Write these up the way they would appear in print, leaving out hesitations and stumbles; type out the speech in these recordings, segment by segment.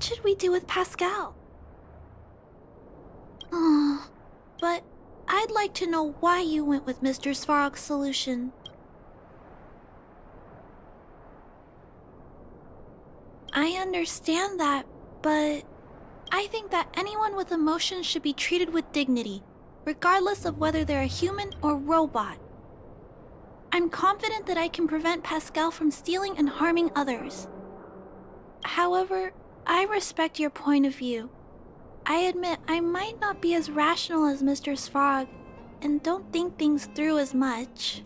what should we do with Pascal? Oh, but I'd like to know why you went with Mr. Svarog's solution. I understand that, but I think that anyone with emotions should be treated with dignity, regardless of whether they're a human or robot. I'm confident that I can prevent Pascal from stealing and harming others. However, I respect your point of view. I admit I might not be as rational as Mr. Svarog and don't think things through as much.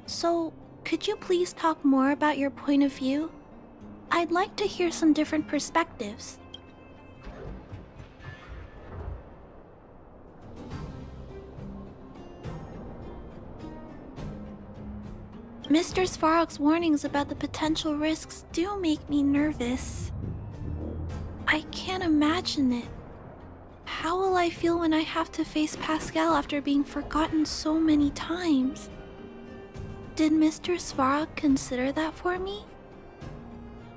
So, could you please talk more about your point of view? I'd like to hear some different perspectives. Mr. Svarog's warnings about the potential risks do make me nervous. I can't imagine it. How will I feel when I have to face Pascal after being forgotten so many times? Did Mr. Svarog consider that for me?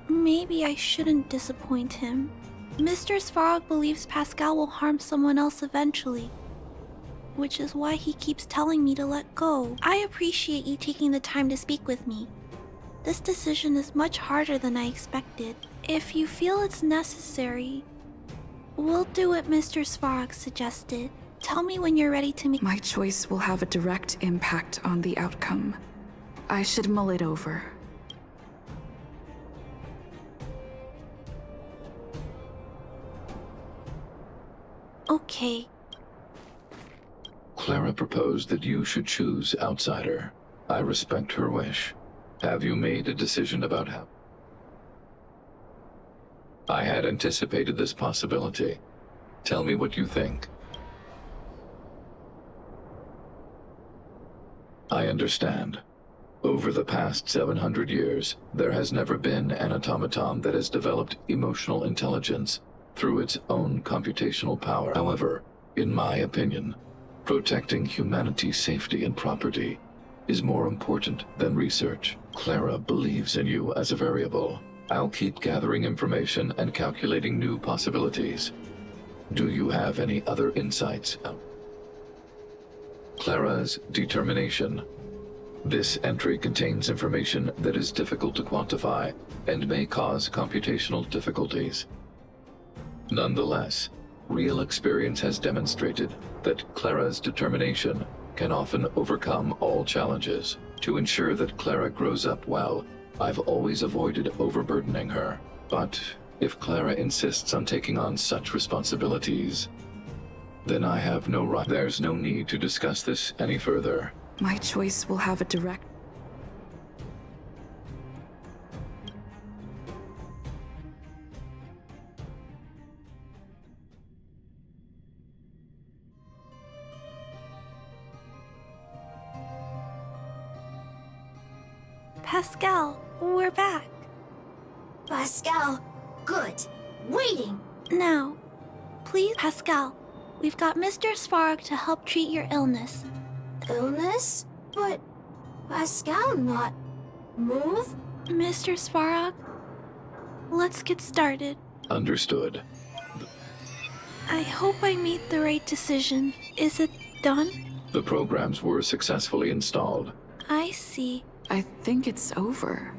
Maybe I shouldn't disappoint him. Mr. Svarog believes Pascal will harm someone else eventually, which is why he keeps telling me to let go. I appreciate you taking the time to speak with me. This decision is much harder than I expected. If you feel it's necessary, we'll do what Mr. Svarog suggested. Tell me when you're ready to make— My choice will have a direct impact on the outcome. I should mull it over. Okay. Clara proposed that you should choose Outsider. I respect her wish. Have you made a decision about how? I had anticipated this possibility. Tell me what you think. I understand. Over the past 700 years, there has never been an automaton that has developed emotional intelligence through its own computational power. However, in my opinion, protecting humanity's safety and property is more important than research. Clara believes in you as a variable. I'll keep gathering information and calculating new possibilities. Do you have any other insights? Clara's determination. This entry contains information that is difficult to quantify and may cause computational difficulties. Nonetheless, real experience has demonstrated that Clara's determination can often overcome all challenges. To ensure that Clara grows up well, I've always avoided overburdening her. But if Clara insists on taking on such responsibilities, then I have no right. There's no need to discuss this any further. My choice will have a direct... Pascal, we're back. Pascal, good. Waiting. Now, please, Pascal, we've got Mr. Svarog to help treat your illness. Illness? But Pascal not move? Mr. Svarog, let's get started. Understood. I hope I made the right decision. Is it done? The programs were successfully installed. I see. I think it's over.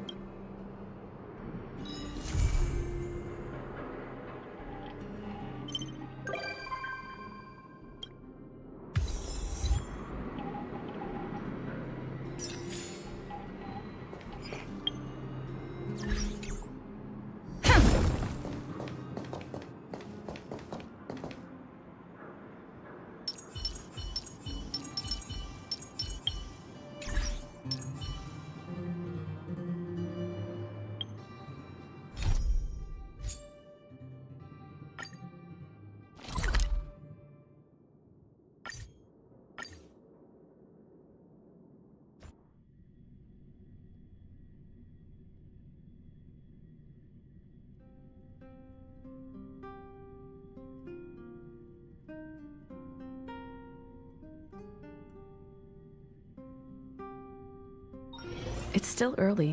It's still early.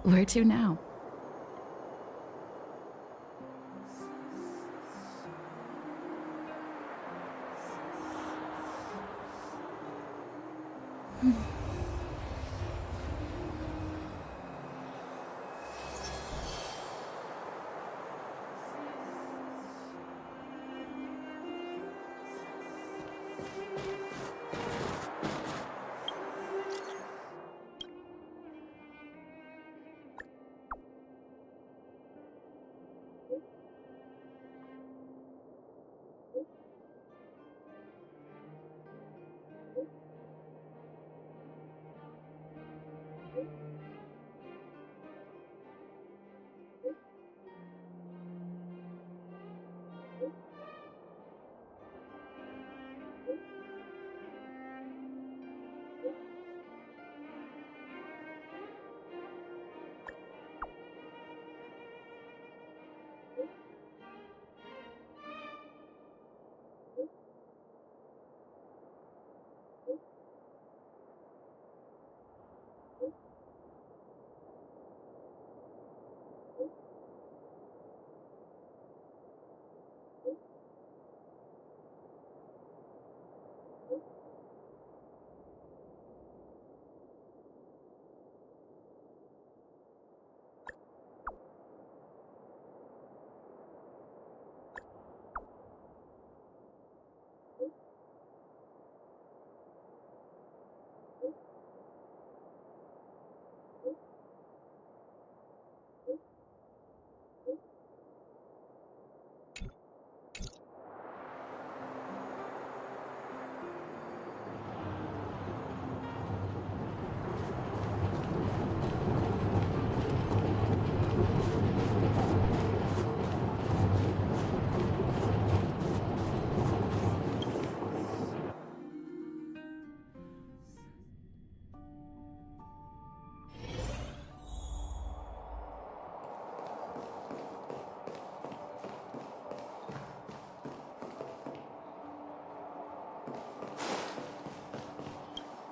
Where to now?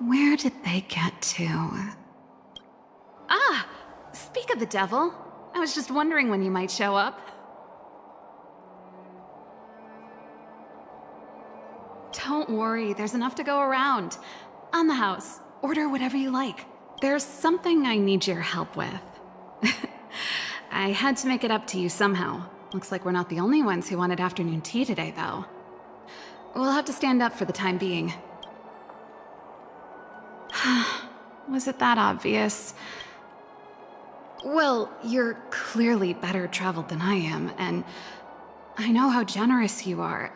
Where did they get to? Ah! Speak of the devil. I was just wondering when you might show up. Don't worry, there's enough to go around. On the house, order whatever you like. There's something I need your help with. I had to make it up to you somehow. Looks like we're not the only ones who wanted afternoon tea today, though. We'll have to stand up for the time being. Was it that obvious? Well, you're clearly better traveled than I am, and I know how generous you are.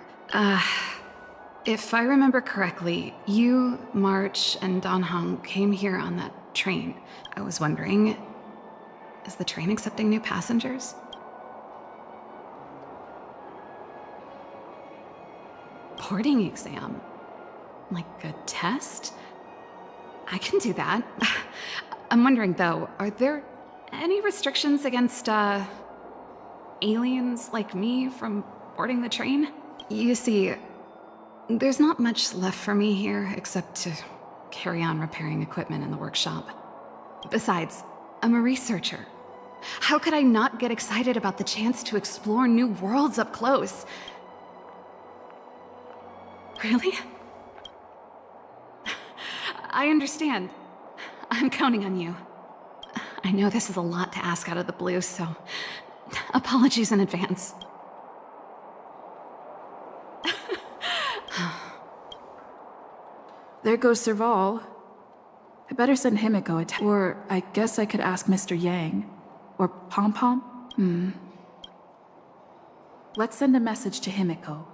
If I remember correctly, you, March, and Don Hong came here on that train. I was wondering, is the train accepting new passengers? Boarding exam? Like a test? I can do that. I'm wondering, though, are there any restrictions against, aliens like me from boarding the train? You see, there's not much left for me here except to carry on repairing equipment in the workshop. Besides, I'm a researcher. How could I not get excited about the chance to explore new worlds up close? Really? I understand. I'm counting on you. I know this is a lot to ask out of the blue, so apologies in advance. There goes Serval. I better send Himiko a or I guess I could ask Mr. Yang. Or Pom Pom? Let's send a message to Himiko.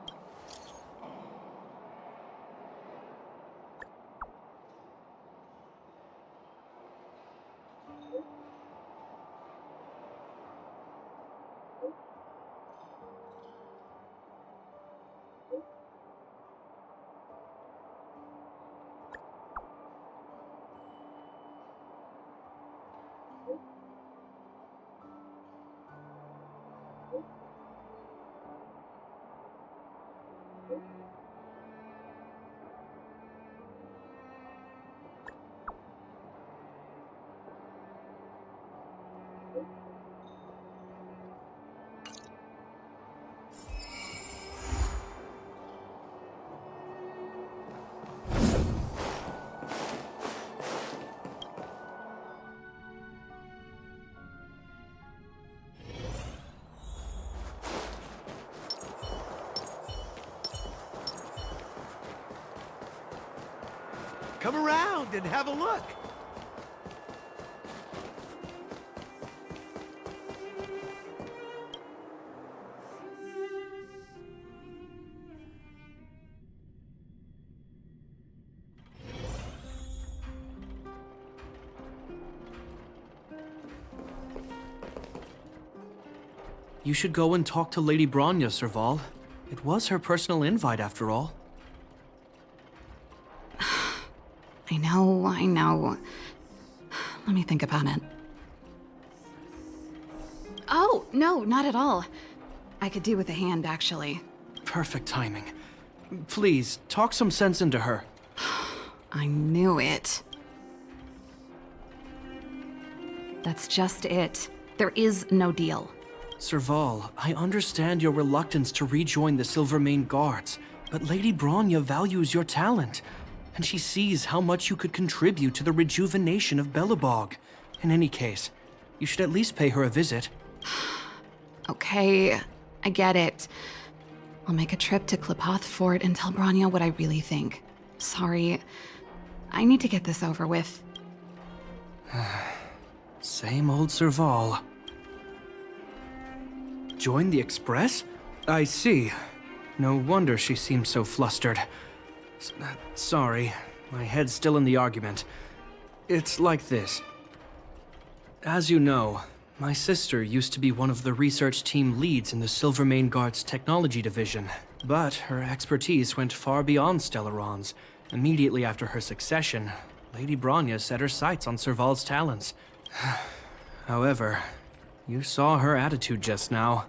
Come around and have a look. You should go and talk to Lady Bronya, Serval. It was her personal invite, after all. I know. Let me think about it. Oh, no, not at all. I could do with a hand, actually. Perfect timing. Please, talk some sense into her. I knew it. That's just it. There is no deal. Serval, I understand your reluctance to rejoin the Silvermane Guards, but Lady Bronya values your talent, and she sees how much you could contribute to the rejuvenation of Belobog. In any case, you should at least pay her a visit. Okay, I get it. I'll make a trip to Klipoth Fort and tell Bronya what I really think. Sorry, I need to get this over with. Same old Serval. Join the Express? I see. No wonder she seems so flustered. Sorry, my head's still in the argument. It's like this. As you know, my sister used to be one of the research team leads in the Silvermane Guard's technology division, but her expertise went far beyond Stellarons. Immediately after her succession, Lady Bronya set her sights on Serval's talents. However, you saw her attitude just now.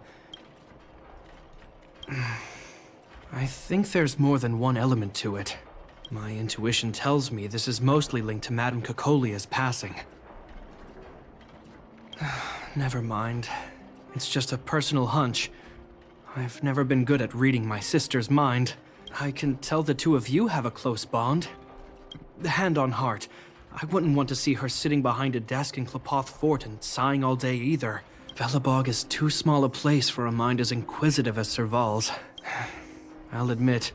I think there's more than one element to it. My intuition tells me this is mostly linked to Madame Cocolia's passing. Never mind. It's just a personal hunch. I've never been good at reading my sister's mind. I can tell the two of you have a close bond. Hand on heart, I wouldn't want to see her sitting behind a desk in Klipoth Fort and sighing all day either. Belobog is too small a place for a mind as inquisitive as Serval's. I'll admit,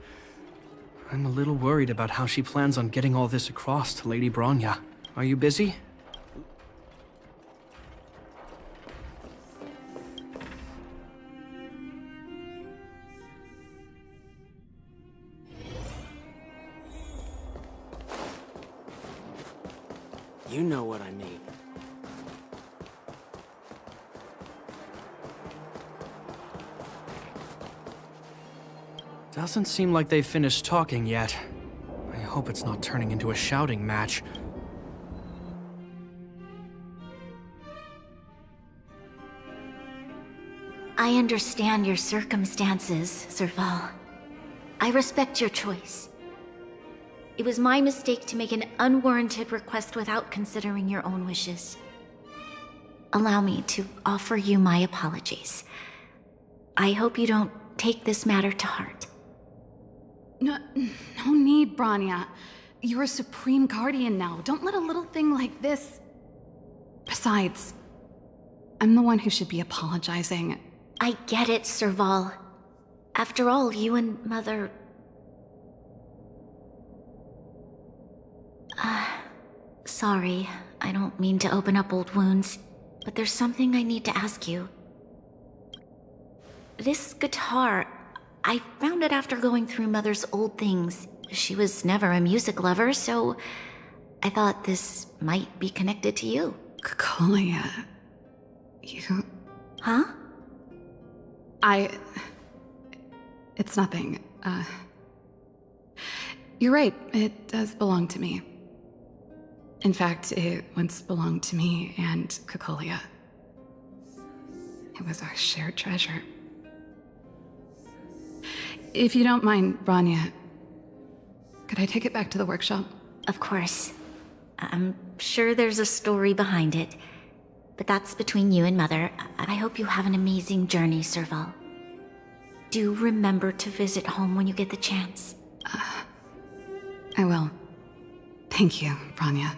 I'm a little worried about how she plans on getting all this across to Lady Bronya. Are you busy? You know what I mean. Doesn't seem like they've finished talking yet. I hope it's not turning into a shouting match. I understand your circumstances, Serval. I respect your choice. It was my mistake to make an unwarranted request without considering your own wishes. Allow me to offer you my apologies. I hope you don't take this matter to heart. No need, Bronya. You're a supreme guardian now. Don't let a little thing like this... Besides, I'm the one who should be apologizing. I get it, Serval. After all, you and Mother... Sorry, I don't mean to open up old wounds, but there's something I need to ask you. This guitar, I found it after going through Mother's old things. She was never a music lover, so I thought this might be connected to you. Cocolia... You... Huh? It's nothing. You're right, it does belong to me. In fact, it once belonged to me and Cocolia. It was our shared treasure. If you don't mind, Bronya, could I take it back to the workshop? Of course. I'm sure there's a story behind it, but that's between you and Mother. I hope you have an amazing journey, Serval. Do remember to visit home when you get the chance. I will. Thank you, Bronya.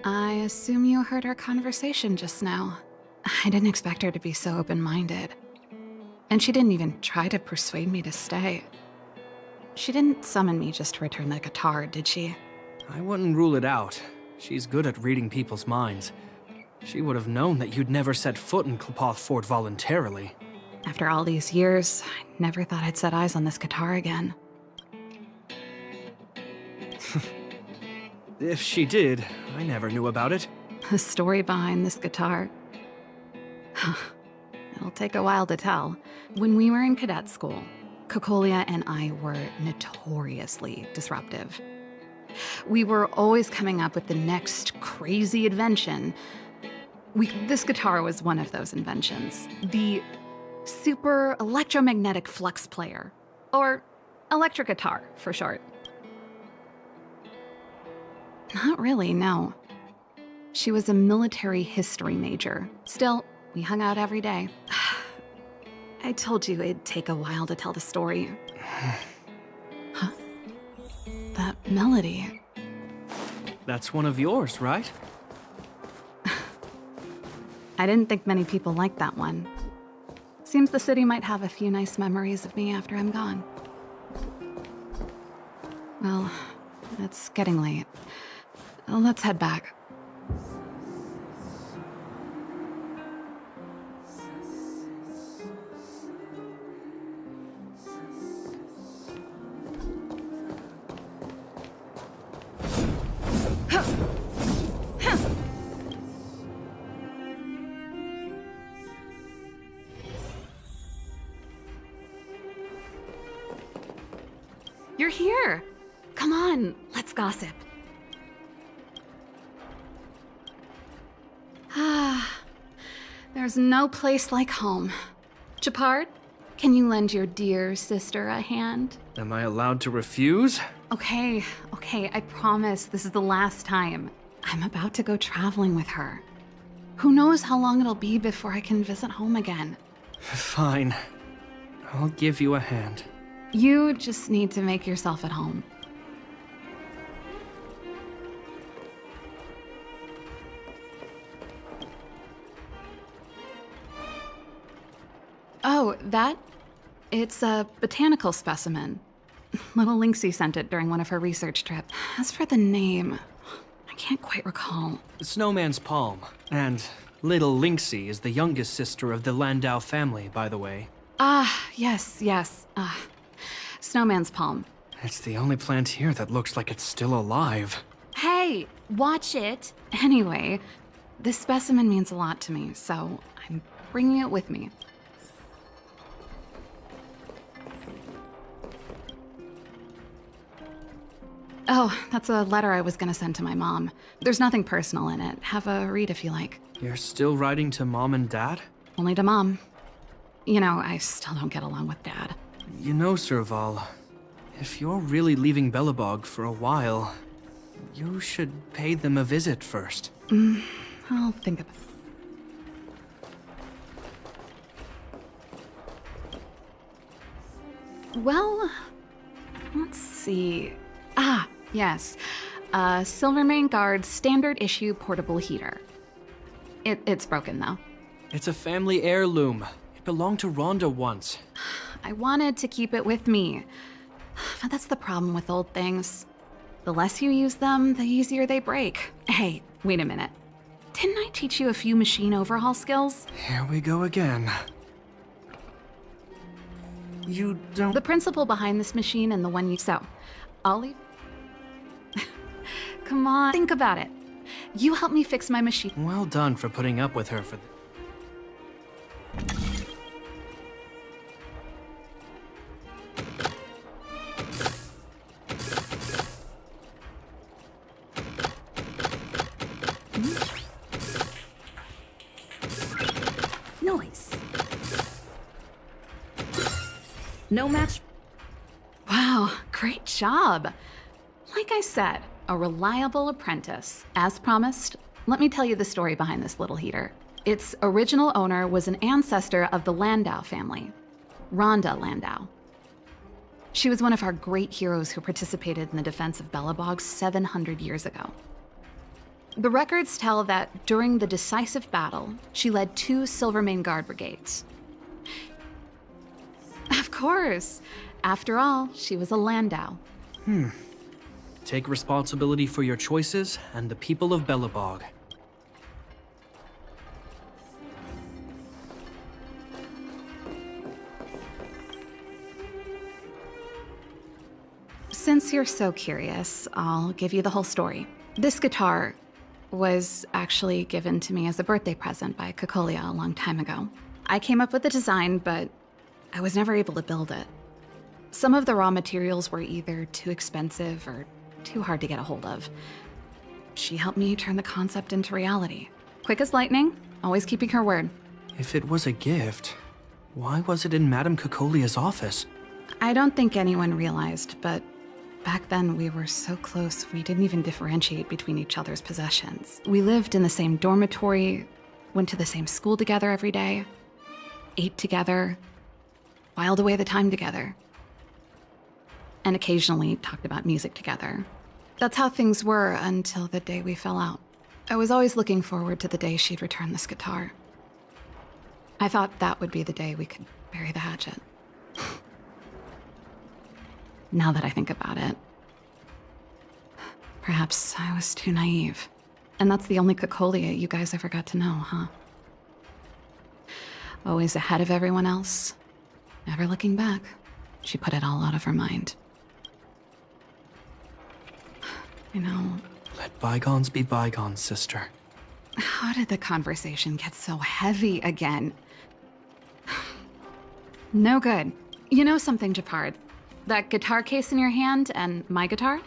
I assume you heard our conversation just now. I didn't expect her to be so open-minded. And she didn't even try to persuade me to stay. She didn't summon me just to return the guitar, did she? I wouldn't rule it out. She's good at reading people's minds. She would have known that you'd never set foot in Clopoth Fort voluntarily. After all these years, I never thought I'd set eyes on this guitar again. If she did, I never knew about it. The story behind this guitar. It'll take a while to tell. When we were in cadet school, Cocolia and I were notoriously disruptive. We were always coming up with the next crazy invention. This guitar was one of those inventions. The super electromagnetic flux player, or electric guitar for short. Not really, no. She was a military history major. Still, we hung out every day. I told you it'd take a while to tell the story. Huh? That melody. That's one of yours, right? I didn't think many people liked that one. Seems the city might have a few nice memories of me after I'm gone. Well, it's getting late. Let's head back. You're here! Come on, let's gossip. There's no place like home. Chapard, can you lend your dear sister a hand? Am I allowed to refuse? Okay, I promise this is the last time. I'm about to go traveling with her. Who knows how long it'll be before I can visit home again. Fine. I'll give you a hand. You just need to make yourself at home. Oh, it's a botanical specimen. Little Lynxie sent it during one of her research trips. As for the name, I can't quite recall. Snowman's palm. And Little Lynxie is the youngest sister of the Landau family, by the way. Yes. Snowman's palm. It's the only plant here that looks like it's still alive. Hey, watch it! Anyway, this specimen means a lot to me, so I'm bringing it with me. Oh, that's a letter I was gonna send to my mom. There's nothing personal in it. Have a read if you like. You're still writing to Mom and Dad? Only to Mom. You know, I still don't get along with Dad. You know, Serval, if you're really leaving Belobog for a while, you should pay them a visit first. I'll think about it. Well, let's see. Yes. Silvermane Guard's standard issue portable heater. It's broken, though. It's a family heirloom. It belonged to Rhonda once. I wanted to keep it with me. But that's the problem with old things. The less you use them, the easier they break. Hey, wait a minute. Didn't I teach you a few machine overhaul skills? Here we go again. You don't... The principle behind this machine and the one you... So, I'll leave... Come on, think about it. You help me fix my machine. Well done for putting up with her for... Noise. No match. Wow, great job. Like I said, a reliable apprentice. As promised, let me tell you the story behind this little heater. Its original owner was an ancestor of the Landau family, Rhonda Landau. She was one of our great heroes who participated in the defense of Belobog 700 years ago. The records tell that during the decisive battle, she led 2 Silvermane Guard brigades. Of course. After all, she was a Landau. Take responsibility for your choices and the people of Belobog. Since you're so curious, I'll give you the whole story. This guitar was actually given to me as a birthday present by Cocolia a long time ago. I came up with the design, but I was never able to build it. Some of the raw materials were either too expensive or too hard to get a hold of. She helped me turn the concept into reality. Quick as lightning, always keeping her word. If it was a gift, why was it in Madame Cocolia's office? I don't think anyone realized, but back then we were so close we didn't even differentiate between each other's possessions. We lived in the same dormitory, went to the same school together every day, ate together, whiled away the time together, and occasionally talked about music together. That's how things were until the day we fell out. I was always looking forward to the day she'd return this guitar. I thought that would be the day we could bury the hatchet. Now that I think about it, perhaps I was too naive. And that's the only Cocolia you guys ever got to know, huh? Always ahead of everyone else, never looking back. She put it all out of her mind. You know, Let bygones be bygones, sister. how did the conversation get so heavy again? No good. You know something, Japard? That guitar case in your hand and my guitar?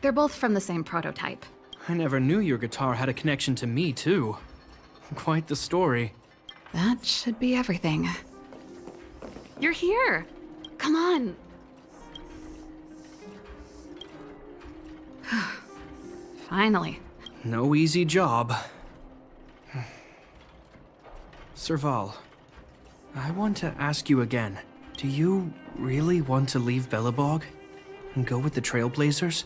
They're both from the same prototype. I never knew your guitar had a connection to me, too. Quite the story. That should be everything. You're here! Come on! Finally. No easy job. Serval, I want to ask you again. Do you really want to leave Belobog and go with the Trailblazers?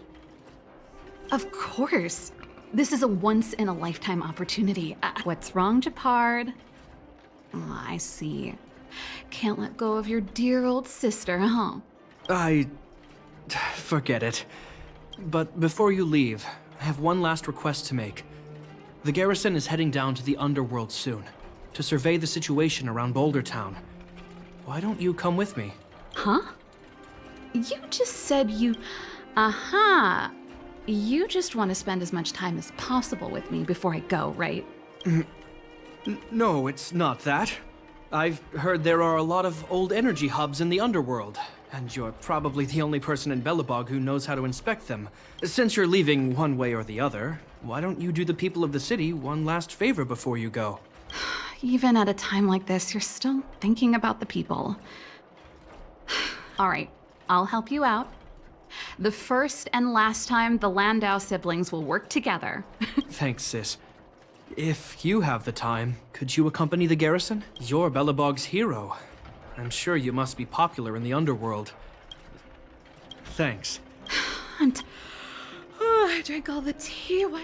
Of course. This is a once-in-a-lifetime opportunity. What's wrong, Japard? Oh, I see. Can't let go of your dear old sister, huh? Forget it. But before you leave, I have one last request to make. The garrison is heading down to the underworld soon, to survey the situation around Boulder Town. Why don't you come with me? Huh? You just said you... Aha! You just want to spend as much time as possible with me before I go, right? No, it's not that. I've heard there are a lot of old energy hubs in the underworld, and you're probably the only person in Belobog who knows how to inspect them. Since you're leaving one way or the other, why don't you do the people of the city one last favor before you go? Even at a time like this, you're still thinking about the people. All right, I'll help you out. The first and last time the Landau siblings will work together. Thanks, sis. If you have the time, could you accompany the garrison? You're Belobog's hero. I'm sure you must be popular in the underworld. Thanks. I drank all the tea. What?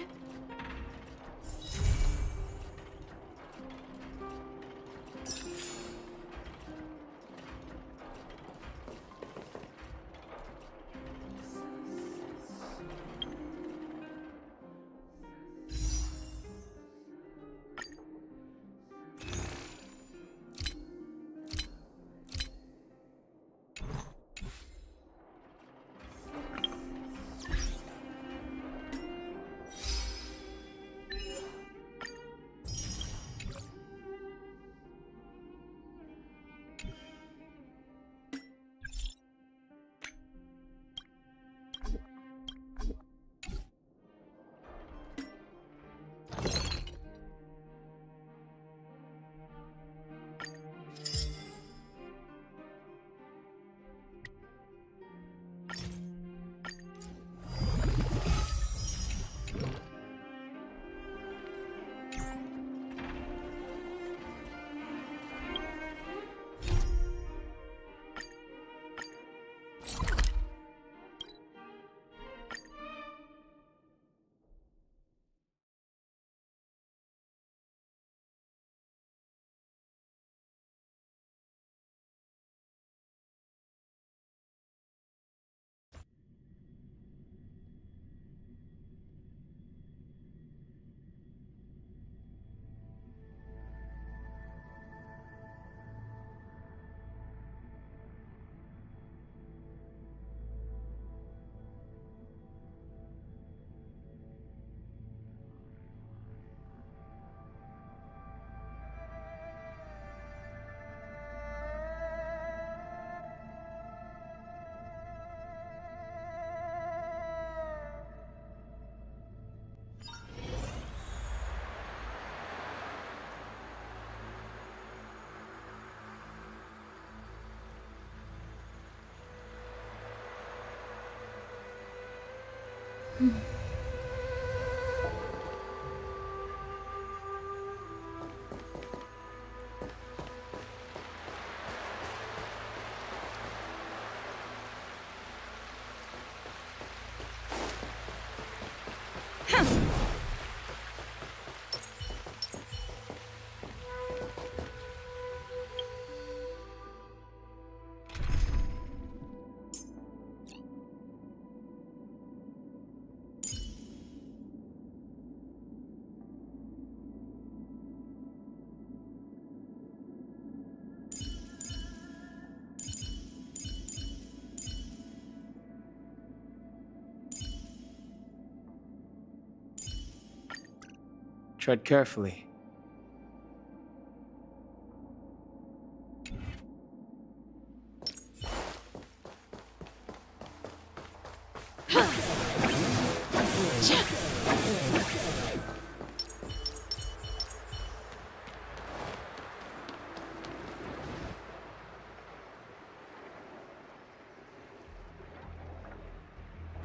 Tread carefully.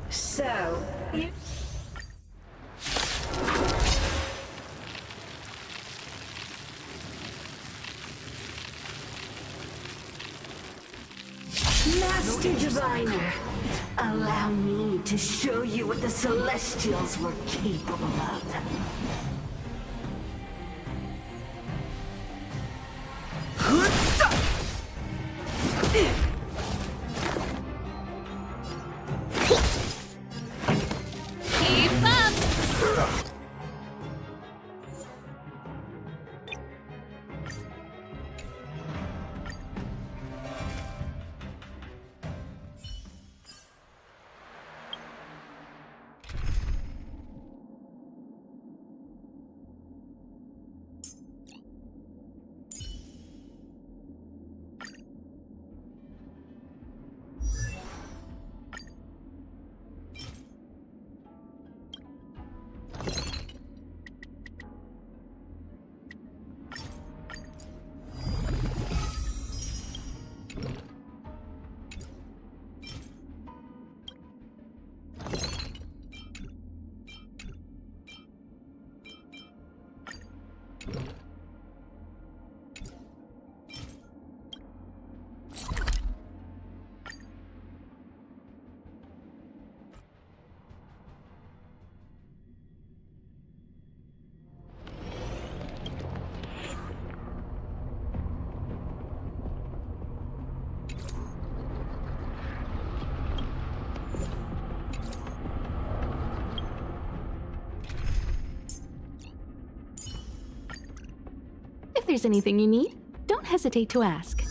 So, you... Master Diviner, allow me to show you what the Celestials were capable of. Keep up! If there's anything you need, don't hesitate to ask.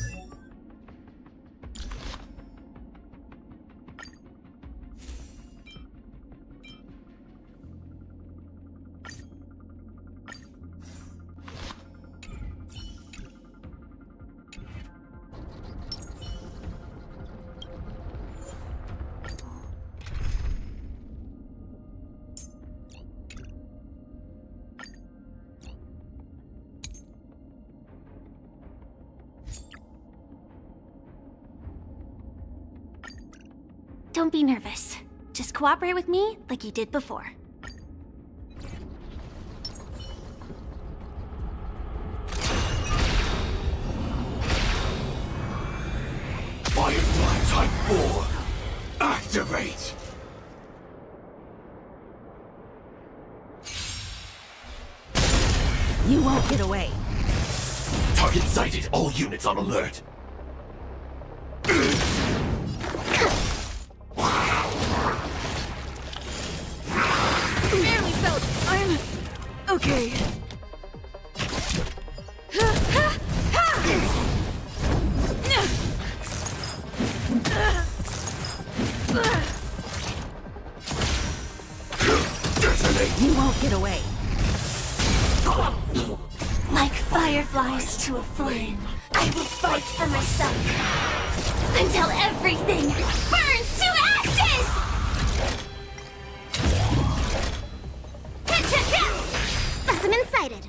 Don't be nervous. Just cooperate with me like you did before. Firefly Type 4, activate! You won't get away. Target sighted, all units on alert. Barely felt I'm okay. Detonate! You won't get away. Like fireflies to a flame, I will fight for myself until everything burns to ashes! Specimen sighted.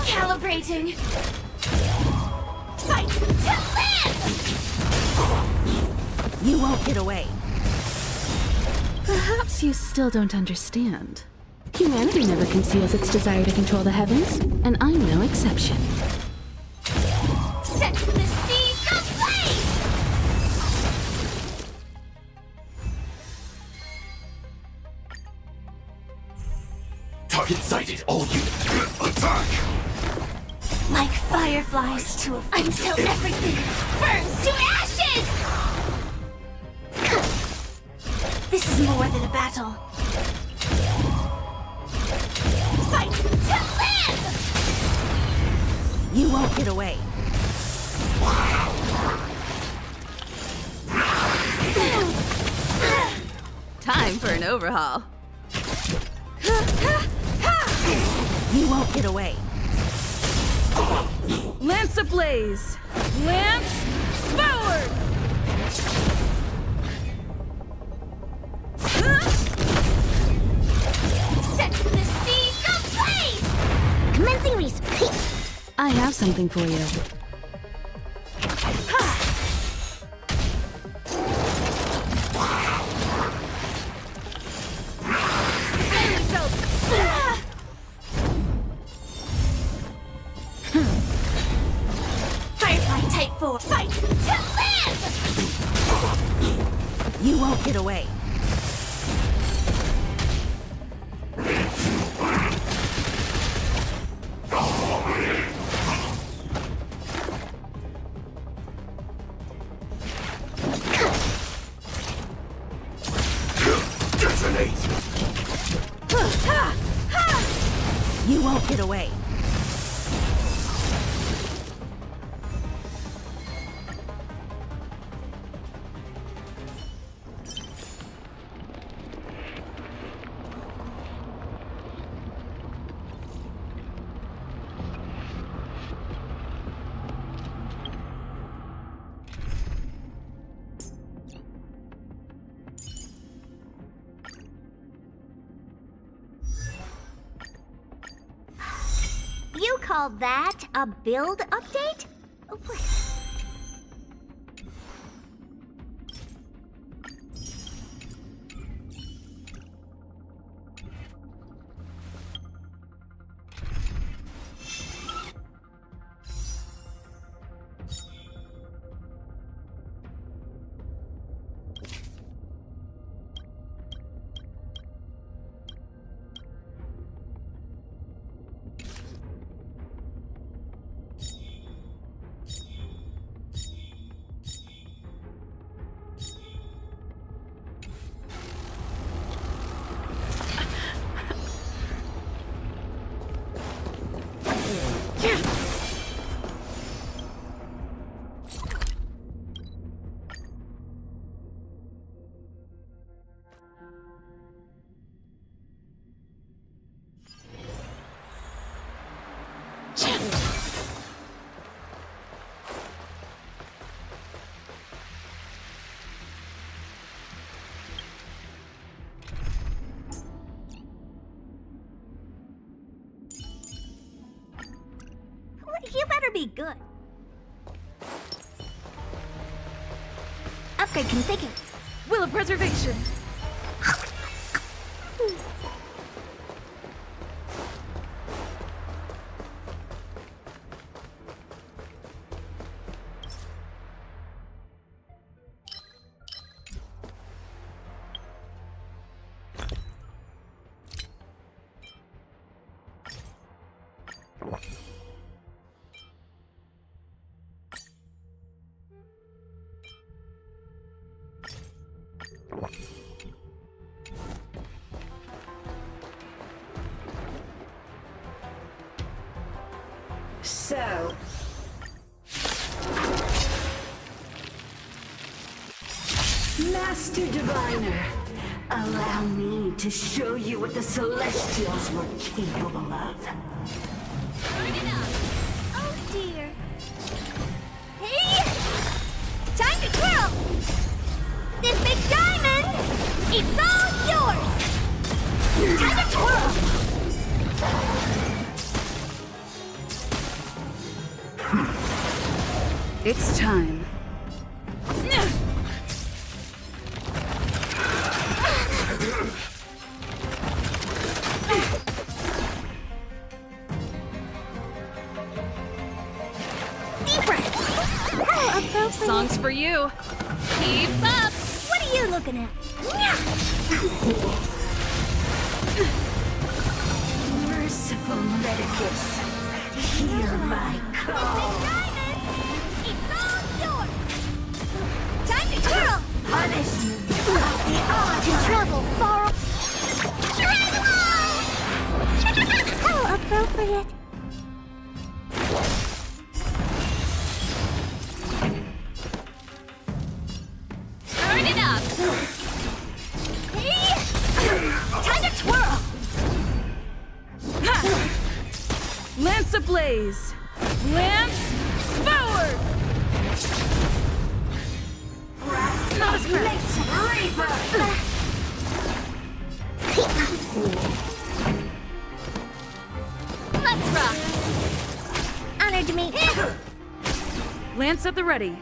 Calibrating! Fight to live! You won't get away. Perhaps you still don't understand. Humanity never conceals its desire to control the heavens, and I'm no exception. Set the seas ablaze! Target sighted, all units. Attack! Like fireflies to a until everything burns to ashes! This is more than a battle. Fight to live! You won't get away. Time for an overhaul. You won't get away. Lance ablaze! Lance forward! Set the seas ablaze! Commencing research. I have something for you. Firefly Type 4, fight to live! You won't get away. Detonate! You won't get away. You call that a build update? You better be good. Upgrade configured. Will of preservation. So, Master Diviner, allow me to show you what the Celestials were capable of. Oh dear. Hey! Time to twirl! This big diamond, it's all yours! Time to twirl! It's time. Songs for you. Keep up. What are you looking at? Merciful Medicus, hear my call. Time to twirl! Punishment To travel far. How appropriate. Turn it up. Time to twirl! Lance ablaze! Lance forward! Let's rock! Honored to meet you. Lance at the ready.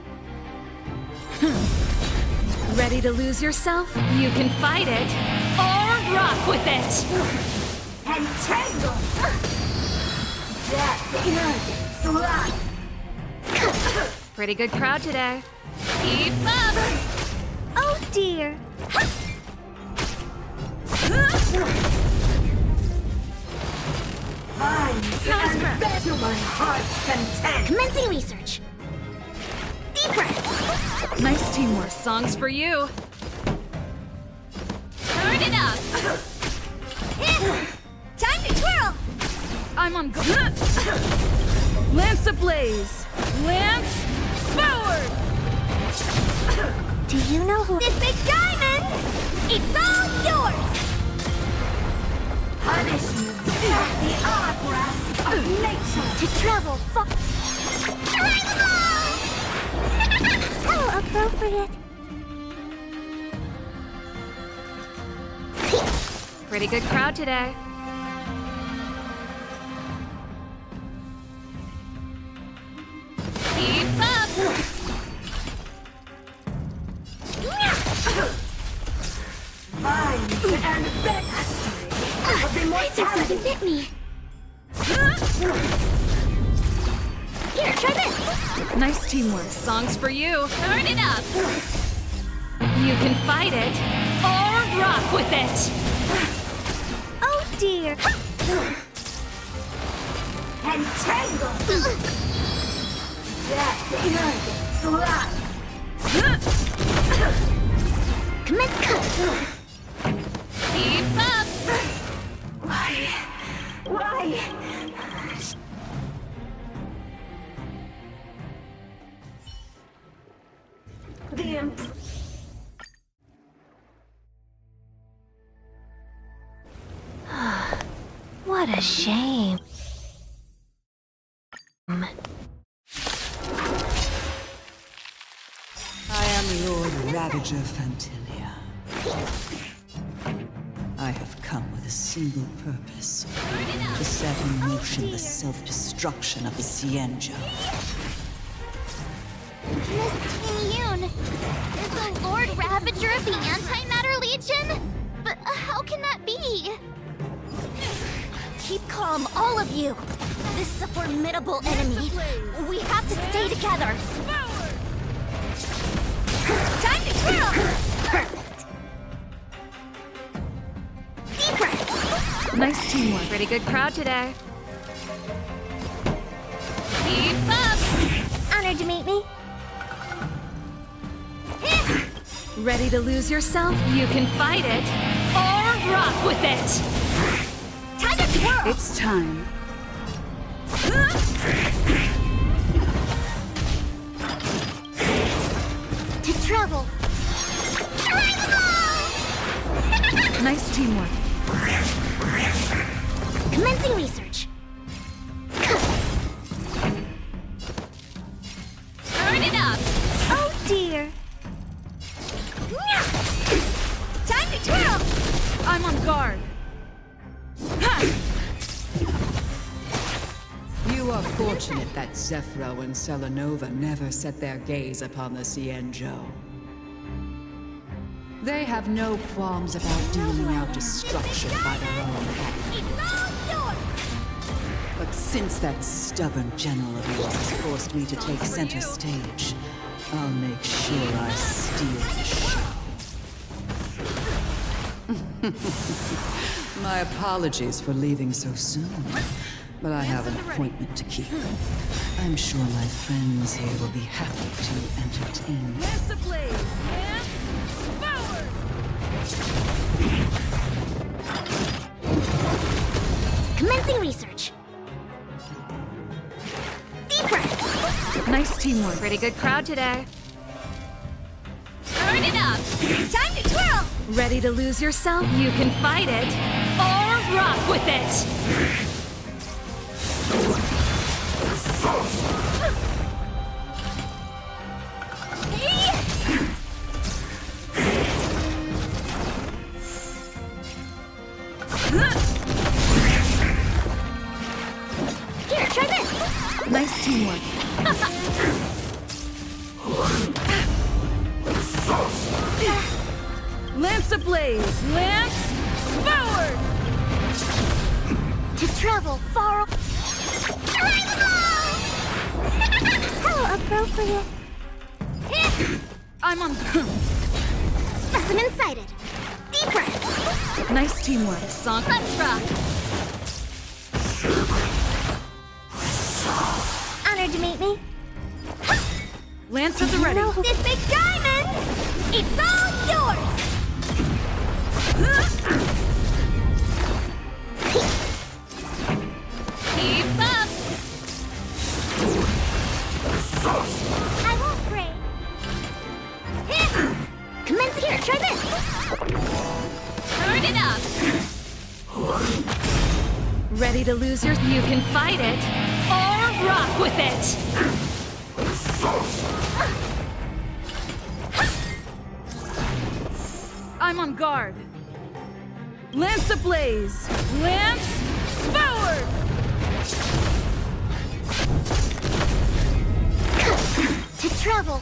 Ready to lose yourself? You can fight it or rock with it. and tangle. Death, slap. Pretty good crowd today. Keep up. Oh dear. And bet to my heart's content. Commencing research. Deep breath. Nice teamwork. Songs for you. Turn it up. Time to twirl. I'm on go. Lance ablaze! Lance forward! Do you know who this big diamond? It's all yours. Punishment at the opera of nature. To travel far. How appropriate. Pretty good crowd today. Keep up. Minds and backstory of immortality. Hit me. Here, try this. Nice teamwork. Songs for you. Turn it up. You can fight it or rock with it. Oh dear. And tangle. Death, slap. Commence cut. Keep up. Why? The What a shame. I am Lord Ravager Fantilia. I have come with a single purpose. To set in motion the self-destruction of the Sienja. Miss Yoon, is the Lord Ravager of the Antimatter Legion? But how can that be? Keep calm, all of you. This is a formidable enemy. We have to stay together. Time to twirl! Perfect. Deep breath. Nice teamwork. Pretty good crowd today. Keep up. Honored to meet me. Ready to lose yourself? You can fight it or rock with it. Time to twirl! It's time. To travel. Nice teamwork. Commencing research. Turn it up. Oh dear. Time to twirl! I'm on guard. You are fortunate that Zephyro and Selenova never set their gaze upon the Cienjo. They have no qualms about dealing out destruction by their own hand. But since that stubborn general of yours has forced me to take center stage, I'll make sure I steal the show. My apologies for leaving so soon, but I have an appointment to keep. I'm sure my friends here will be happy to entertain me. Lance the blaze, and forward! Commencing research. Deep breath. Nice teamwork. Pretty good crowd today. Turn it up. Time to twirl. Ready to lose yourself? You can fight it, or rock with it! Here, try this. Nice teamwork. Lance ablaze! Lance forward! To travel far. How appropriate. I'm on. Specimen sighted. Deep breath. Nice teamwork. Song. Let's rock. Honored to meet me. Lance at the ready. You know this big diamond. It's all yours. Keep up! I won't break. Commence here. Try this. Turn it up! Ready to lose your... You can fight it, or rock with it! I'm on guard. Lance ablaze! Lance forward! To travel.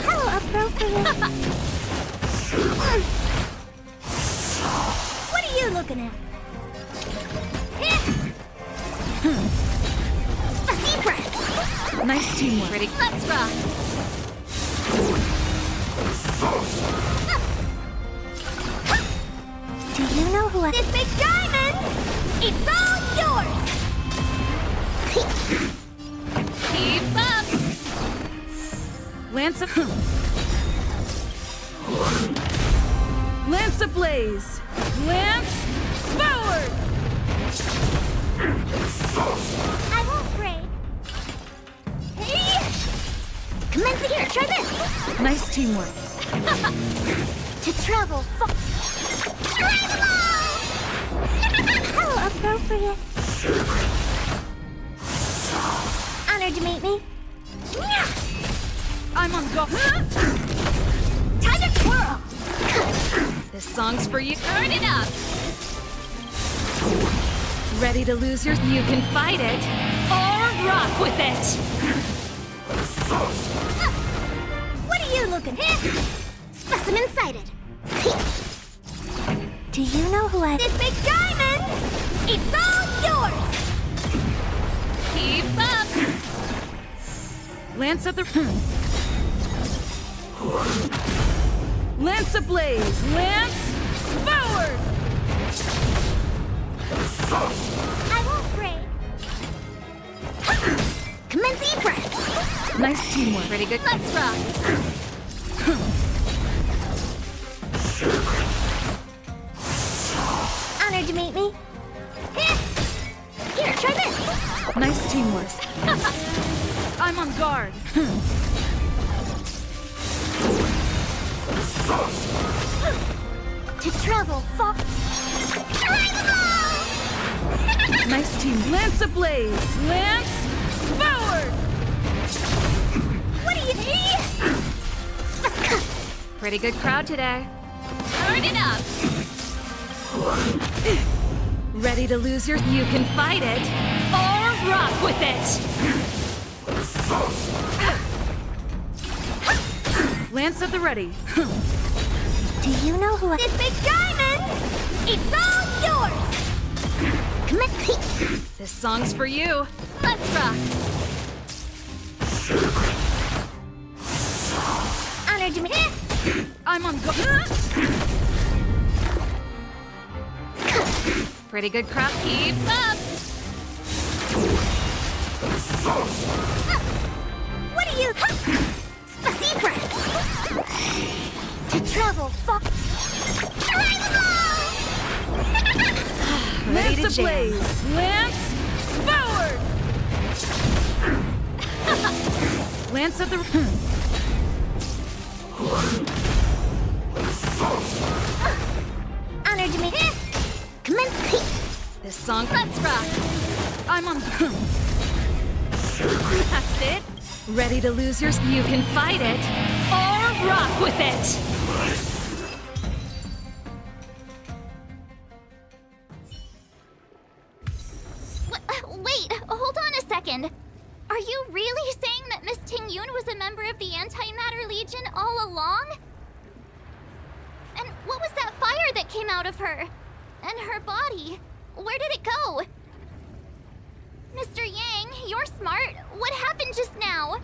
How appropriate. What are you looking at? Deep breath. Nice teamwork. Ready? Let's rock! Do you know who I... This big diamond! It's all yours! Keep up! Lance Lance ablaze! Lance forward! I won't break. Commencing here, try this! Nice teamwork. To travel far... How appropriate. Honored to meet me. I'm on guard. Time to twirl. This song's for you. Turn it up! Ready to lose your... You can fight it, or rock with it! What are you looking at? Specimen sighted. Do you know who I... This big diamond! It's all yours! Keep up! Lance at the... Lance ablaze! Lance forward! I won't break. Commence deep breath. Nice teamwork. Pretty good. Let's rock. Honored to meet me. Here, try this. Nice teamwork. I'm on guard. To travel far. Nice team. Lance ablaze! Lance forward! What do you need? Pretty good crowd today. Turn it up! Ready to lose your... You can fight it, or rock with it! Lance at the ready. Do you know who this big diamond? It's all yours! Come on, This song's for you. Let's rock! honor to me. I'm on go... Pretty good crap. Keep up! What are you? Spasiba! To travel far. Ready to Lance jam. ablaze! Lance forward! Lance of the... Honor to me. Come on, This song... Let's rock! I'm on... That's it. Ready to lose yours? You can fight it, or rock with it! Wait, hold on a second. Are you really saying that Miss Ting-Yun was a member of the Antimatter Legion all along? And what was that fire that came out of her? And her body? Where did it go? Mr. Yang, you're smart. What happened just now?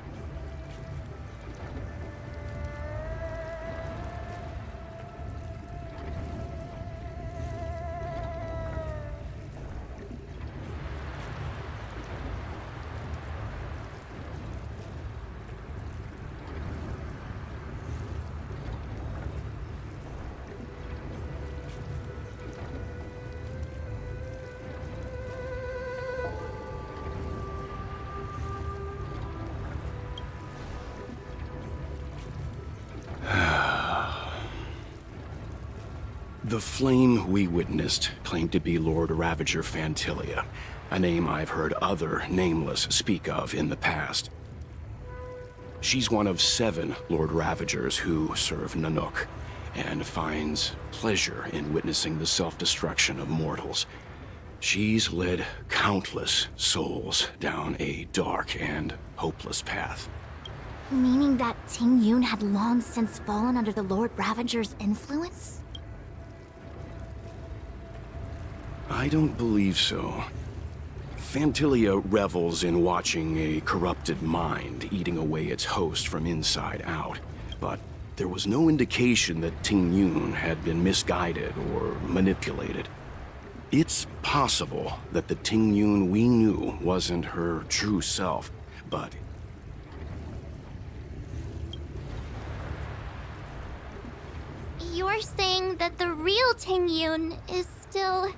The flame we witnessed claimed to be Lord Ravager Fantilia, a name I've heard other Nameless speak of in the past. She's one of 7 Lord Ravagers who serve Nanook, and finds pleasure in witnessing the self-destruction of mortals. She's led countless souls down a dark and hopeless path. Meaning that Ting-Yun had long since fallen under the Lord Ravager's influence? I don't believe so. Fantilia revels in watching a corrupted mind eating away its host from inside out, but there was no indication that Ting-Yun had been misguided or manipulated. It's possible that the Ting-Yun we knew wasn't her true self, but... You're saying that the real Ting-Yun is still...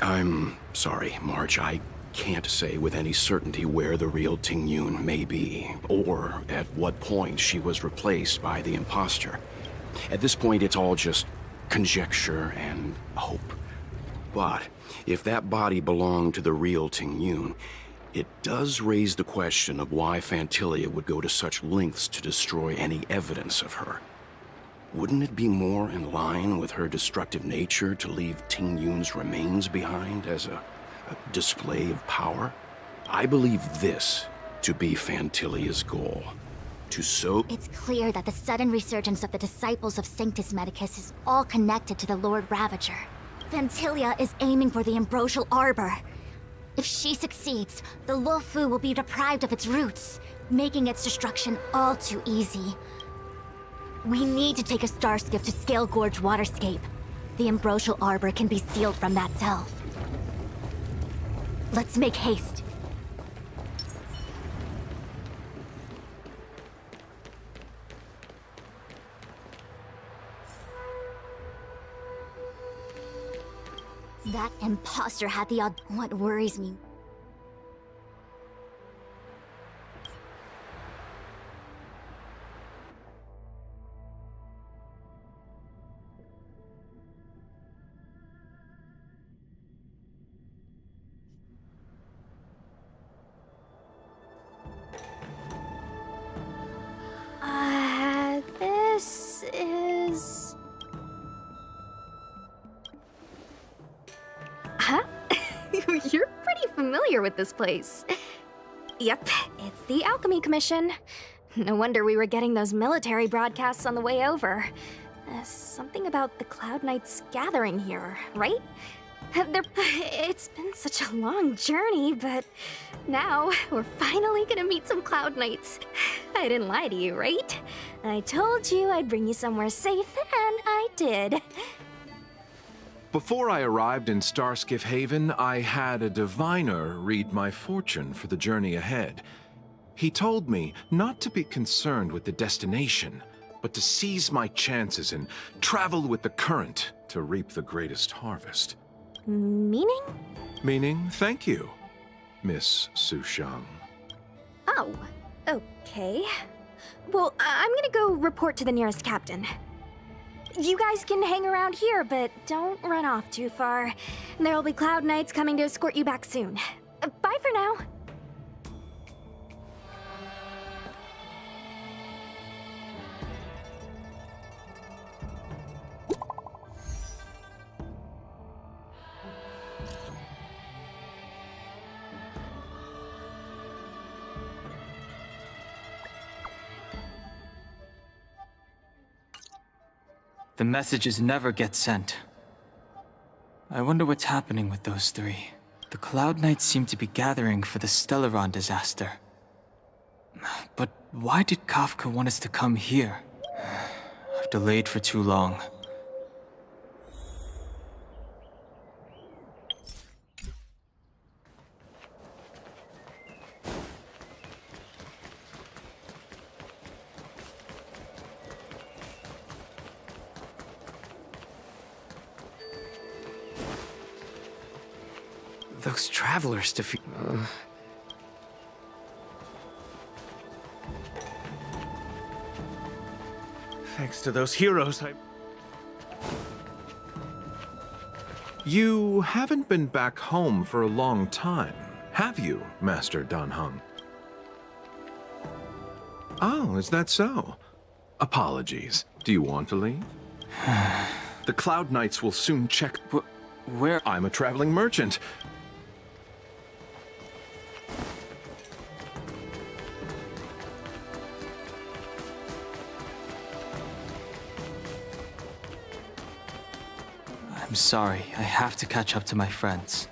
I'm sorry, March. I can't say with any certainty where the real Ting-Yun may be, or at what point she was replaced by the imposter. At this point, it's all just conjecture and hope. But if that body belonged to the real Ting-Yun, it does raise the question of why Fantilia would go to such lengths to destroy any evidence of her. Wouldn't it be more in line with her destructive nature to leave Ting-Yun's remains behind as a display of power? I believe this to be Fantilia's goal. To sow... It's clear that the sudden resurgence of the disciples of Sanctus Medicus is all connected to the Lord Ravager. Fantilia is aiming for the Ambrosial Arbor. If she succeeds, the Luofu will be deprived of its roots, making its destruction all too easy. We need to take a star skiff to Scale Gorge Waterscape. The Ambrosial Arbor can be sealed from that delve. Let's make haste. That imposter had the odd... What worries me... This is... Huh? You're pretty familiar with this place. Yep, it's the Alchemy Commission. No wonder we were getting those military broadcasts on the way over. Something about the Cloud Knights gathering here, right? It's been such a long journey, but now we're finally gonna meet some Cloud Knights. I didn't lie to you, right? I told you I'd bring you somewhere safe, and I did. Before I arrived in Starskiff Haven, I had a diviner read my fortune for the journey ahead. He told me not to be concerned with the destination, but to seize my chances and travel with the current to reap the greatest harvest. Meaning? Meaning, thank you, Miss Sushang. Oh, okay. Well, I'm gonna go report to the nearest captain. You guys can hang around here, but don't run off too far. There'll be Cloud Knights coming to escort you back soon. Bye for now. The messages never get sent. I wonder what's happening with those three. The Cloud Knights seem to be gathering for the Stellaron disaster. But why did Kafka want us to come here? I've delayed for too long. Those travelers defeat... Thanks to those heroes, You haven't been back home for a long time, have you, Master Danheng? Oh, is that so? Apologies. Do you want to leave? The Cloud Knights will soon check... Where? I'm a traveling merchant. I'm sorry, I have to catch up to my friends.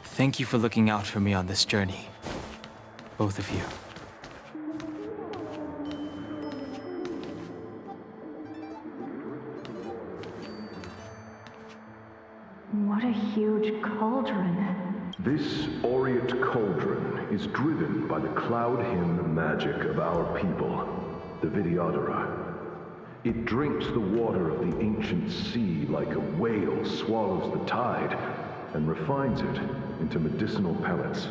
Thank you for looking out for me on this journey. Both of you. What a huge cauldron. This aureate cauldron is driven by the cloud hymn magic of our people, the Vidyadhara. It drinks the water of the ancient sea like a whale swallows the tide, and refines it into medicinal pellets.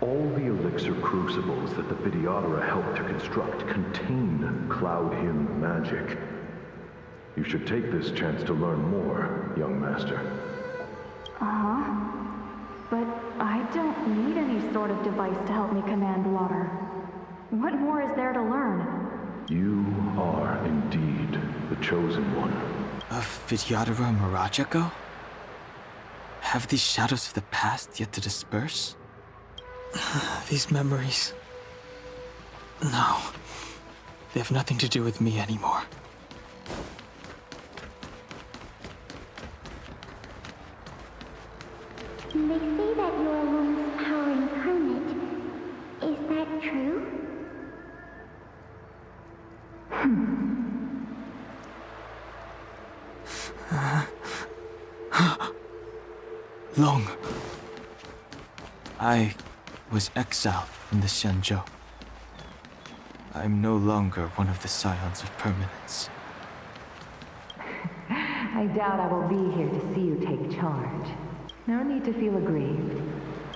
All the elixir crucibles that the Vidyadhara helped to construct contain Cloud Hymn magic. You should take this chance to learn more, young master. Uh-huh. But I don't need any sort of device to help me command water. What more is there to learn? You are indeed the chosen one. Of Vidyadhara Mirajago? Have these shadows of the past yet to disperse? These memories... No. They have nothing to do with me anymore. They say that you are Lung's power incarnate. Is that true? Long. I was exiled from the Shenzhou. I'm no longer one of the Scions of Permanence. I doubt I will be here to see you take charge. No need to feel aggrieved.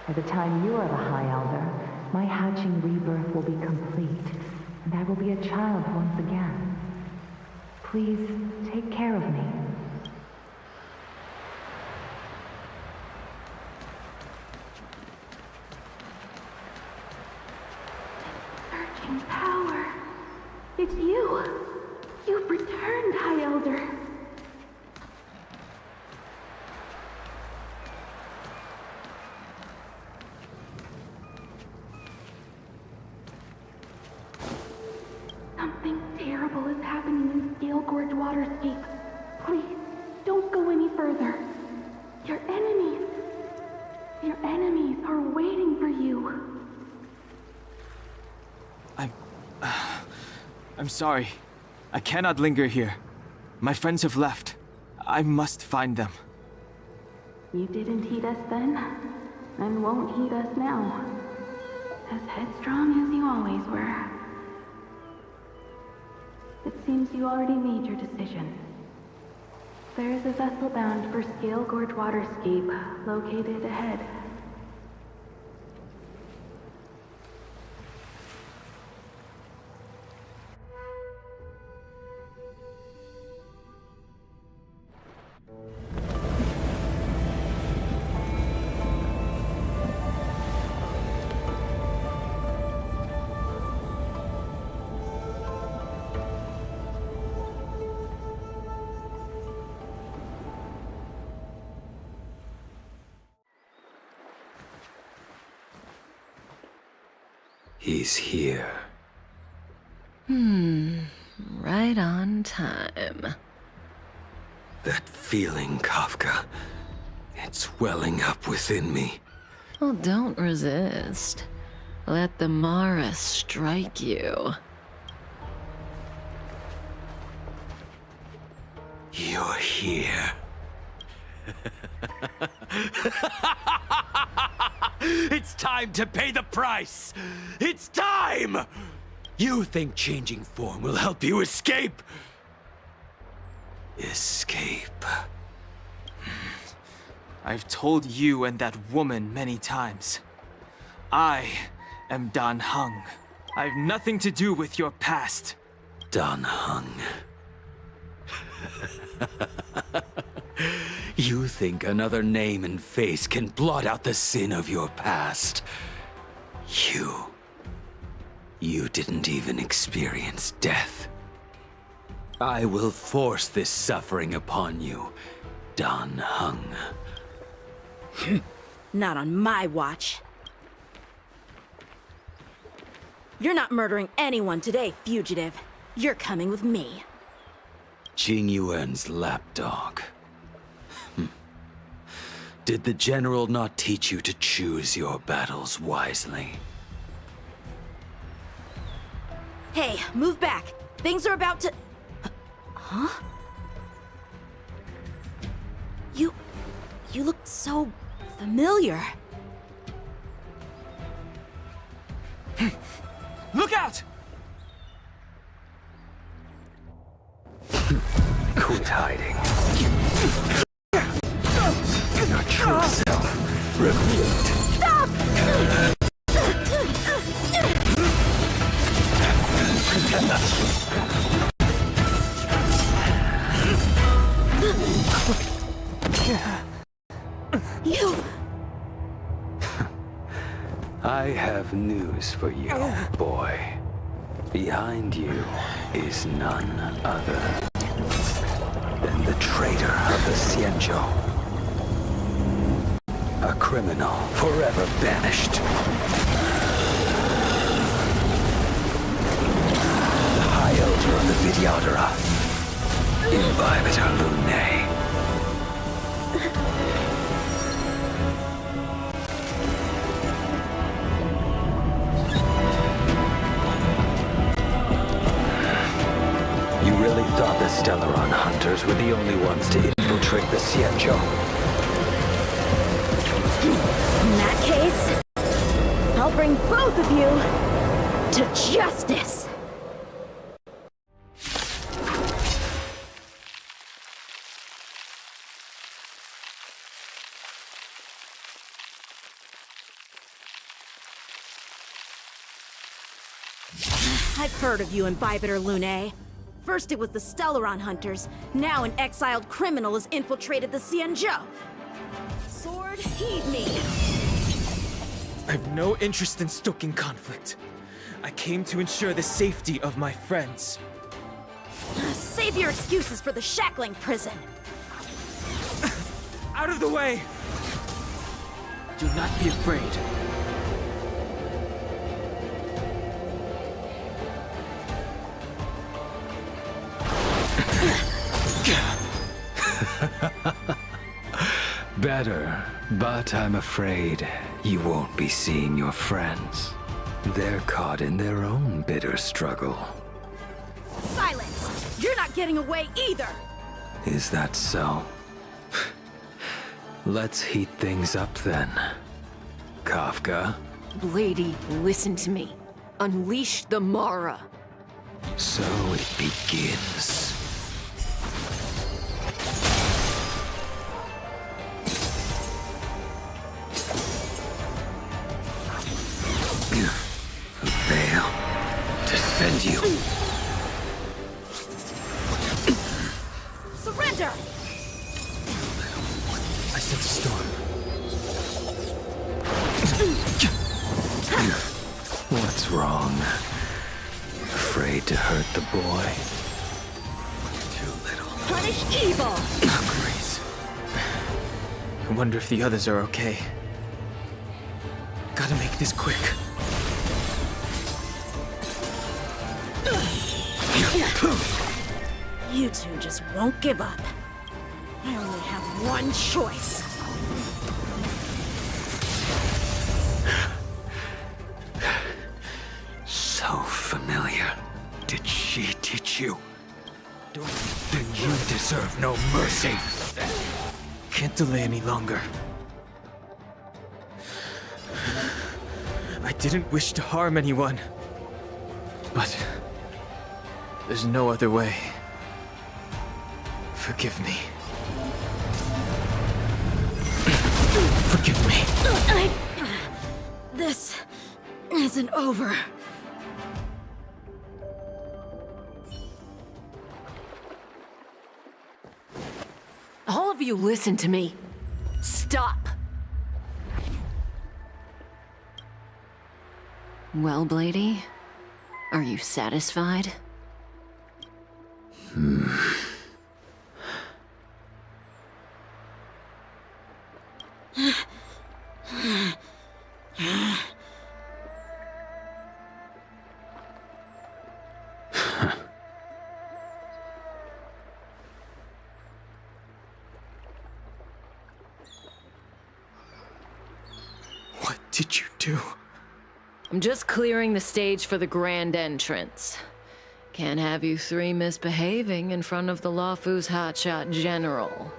By the time you are the High Elder, my hatching rebirth will be complete, and I will be a child once again. Please, take care of me. Surging power. It's you. You've returned, High Elder. Something terrible is happening in Scale Gorge Waterscape. Please, don't go any further. Your enemies are waiting for you. I'm sorry. I cannot linger here. My friends have left. I must find them. You didn't heed us then, and won't heed us now. As headstrong as you always were. It seems you already made your decision. There is a vessel bound for Scale Gorge Waterscape, located ahead. He's here. Right on time. That feeling, Kafka. It's welling up within me. Well, don't resist. Let the Mara strike you. You're here. It's time to pay the price! It's time! You think changing form will help you escape? Escape. I've told you and that woman many times. I am Dan Heng. I've nothing to do with your past. Dan Heng. You think another name and face can blot out the sin of your past? You didn't even experience death. I will force this suffering upon you, Dan Heng. Not on my watch. You're not murdering anyone today, fugitive. You're coming with me. Jing Yuan's lapdog. Did the General not teach you to choose your battles wisely? Hey, move back. Things are about to... Huh? You look so familiar. Look out! Quit hiding. Your true self revealed. Stop! You... I have news for you, boy. Behind you is none other than the traitor of the Xianzhou. A criminal forever banished. The High Elder of the Vidyadhara. Imbibitor Lunae. You really thought the Stellaron hunters were the only ones to infiltrate the Xianzhou? In that case, I'll bring both of you to justice. I've heard of you, Imbibitor Lune. First it was the Stellaron Hunters, now an exiled criminal has infiltrated the Xianzhou. Sword, heed me! I've no interest in stoking conflict. I came to ensure the safety of my friends. Save your excuses for the shackling prison. Out of the way! Do not be afraid. Better, but I'm afraid you won't be seeing your friends. They're caught in their own bitter struggle. Silence! You're not getting away either! Is that so? Let's heat things up then. Kafka? Lady, listen to me. Unleash the Mara. So it begins. Veil. Defend you. Surrender! I sense a storm. What's wrong? Afraid to hurt the boy? Too little. Punish evil! Great. I wonder if the others are okay. Gotta make this quick. You two just won't give up. I only have one choice. So familiar. Did she teach you? Then you deserve no mercy. Can't delay any longer. I didn't wish to harm anyone. But there's no other way. Forgive me. Forgive me. This isn't over. All of you listen to me. Stop. Well, Blady, are you satisfied? What did you do? I'm just clearing the stage for the grand entrance. Can't have you three misbehaving in front of the Lawfu's hotshot general.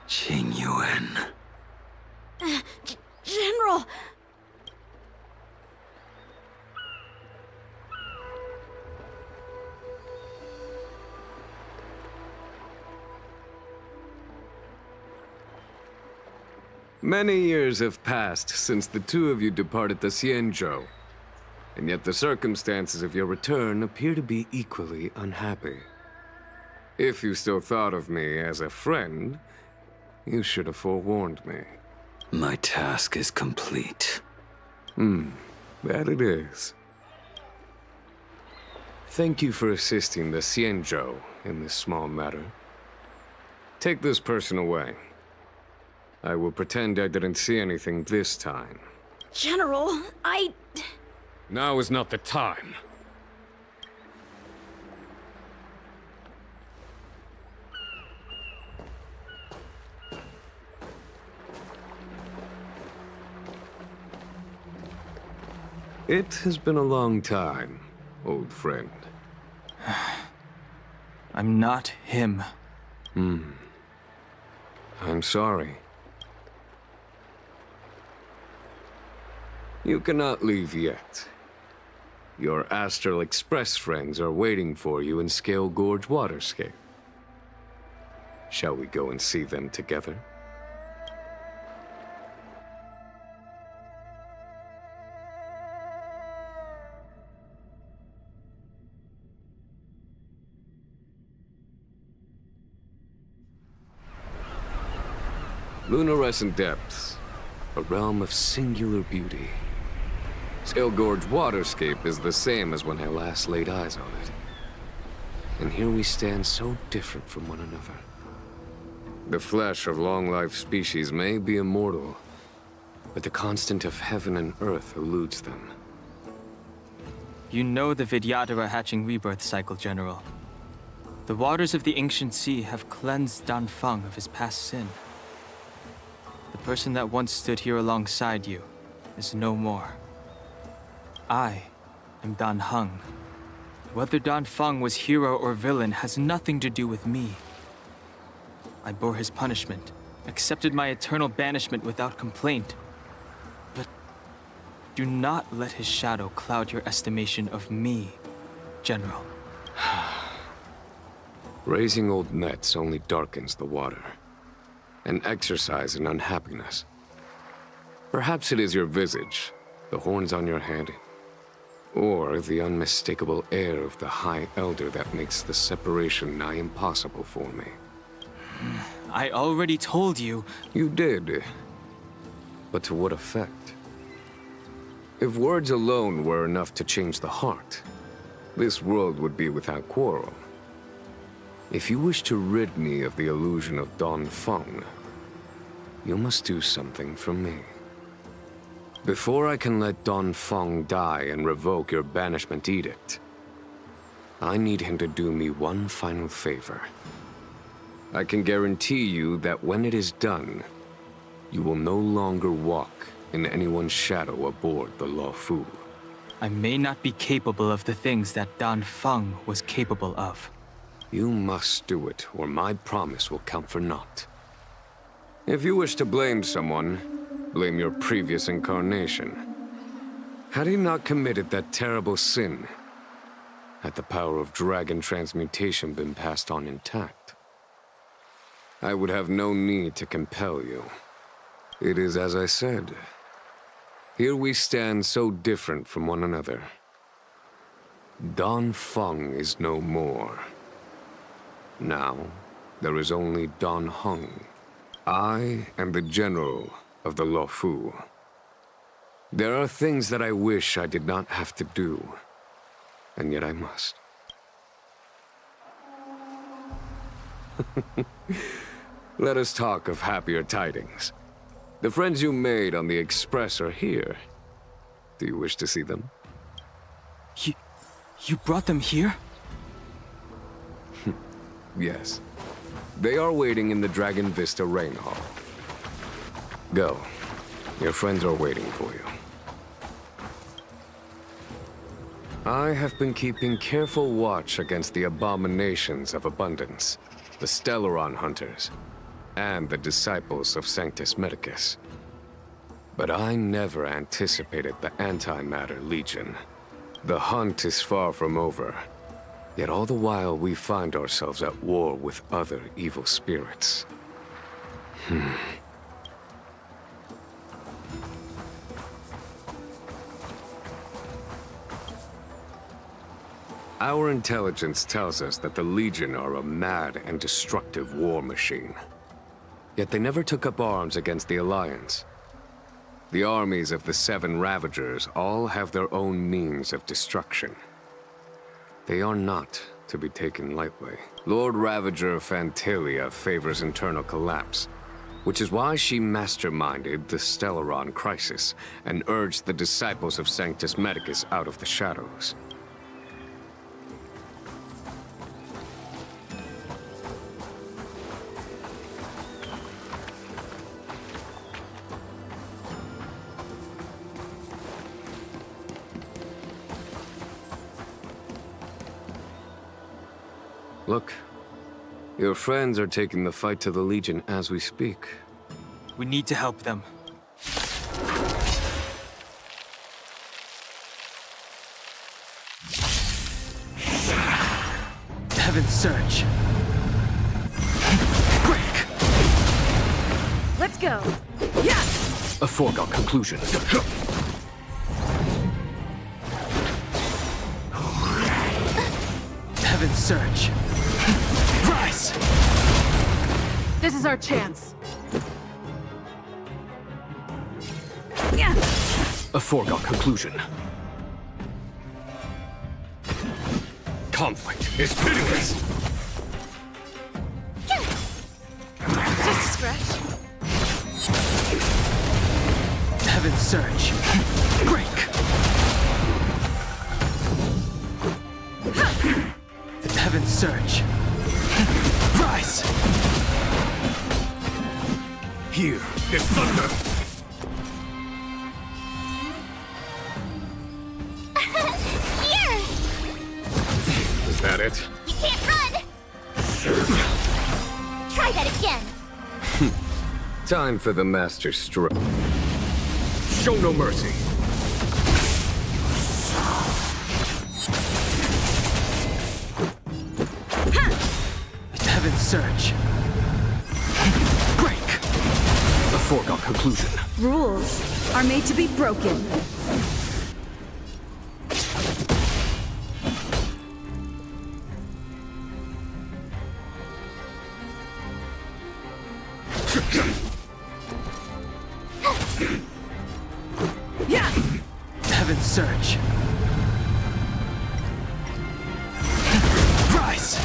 Qing Yuan. General! Many years have passed since the two of you departed the Xianzhou, and yet the circumstances of your return appear to be equally unhappy. If you still thought of me as a friend, you should have forewarned me. My task is complete. That it is. Thank you for assisting the Xianzhou in this small matter. Take this person away. I will pretend I didn't see anything this time. General, Now is not the time. It has been a long time, old friend. I'm not him. I'm sorry. You cannot leave yet. Your Astral Express friends are waiting for you in Scale Gorge Waterscape. Shall we go and see them together? Lunarescent Depths, a realm of singular beauty. Scale Gorge waterscape is the same as when I last laid eyes on it. And here we stand so different from one another. The flesh of long-lived species may be immortal, but the constant of heaven and earth eludes them. You know the Vidyadhara hatching rebirth cycle, General. The waters of the ancient sea have cleansed Dan Feng of his past sin. The person that once stood here alongside you is no more. I am Dan Heng. Whether Dan Feng was hero or villain has nothing to do with me. I bore his punishment, accepted my eternal banishment without complaint. But do not let his shadow cloud your estimation of me, General. Raising old nets only darkens the water. An exercise in unhappiness. Perhaps it is your visage, the horns on your head, or the unmistakable air of the High Elder that makes the separation nigh impossible for me. I already told you. You did. But to what effect? If words alone were enough to change the heart, this world would be without quarrel. If you wish to rid me of the illusion of Dan Feng, you must do something for me. Before I can let Dan Feng die and revoke your banishment edict, I need him to do me one final favor. I can guarantee you that when it is done, you will no longer walk in anyone's shadow aboard the Luofu. I may not be capable of the things that Dan Feng was capable of. You must do it, or my promise will count for naught. If you wish to blame someone, blame your previous incarnation. Had he not committed that terrible sin, had the power of dragon transmutation been passed on intact, I would have no need to compel you. It is as I said. Here we stand so different from one another. Dan Feng is no more. Now, there is only Dan Heng. I am the general of the Luofu. There are things that I wish I did not have to do, and yet I must. Let us talk of happier tidings. The friends you made on the Express are here. Do you wish to see them? You brought them here? Yes. They are waiting in the Dragon Vista Rain Hall. Go. Your friends are waiting for you. I have been keeping careful watch against the abominations of abundance, the Stellaron hunters, and the disciples of Sanctus Medicus. But I never anticipated the Antimatter Legion. The hunt is far from over. Yet all the while we find ourselves at war with other evil spirits. Our intelligence tells us that the Legion are a mad and destructive war machine. Yet they never took up arms against the Alliance. The armies of the Seven Ravagers all have their own means of destruction. They are not to be taken lightly. Lord Ravager Phantalia favors internal collapse, which is why she masterminded the Stellaron crisis and urged the disciples of Sanctus Medicus out of the shadows. Look, your friends are taking the fight to the Legion as we speak. We need to help them. Heaven's Surge. go! Yeah! A foregone conclusion. Heaven's Surge. Rise! This is our chance. A foregone conclusion. Conflict is pitiless! Just a scratch. Heaven's Surge. Break! Heaven's Surge. Rise! Here is thunder! Here! Is that it? You can't run! Try that again. Time for the master stroke. Show no mercy. Heaven's Surge. Break! A foregone conclusion. Rules are made to be broken. Yeah! Heaven's Surge. Rise!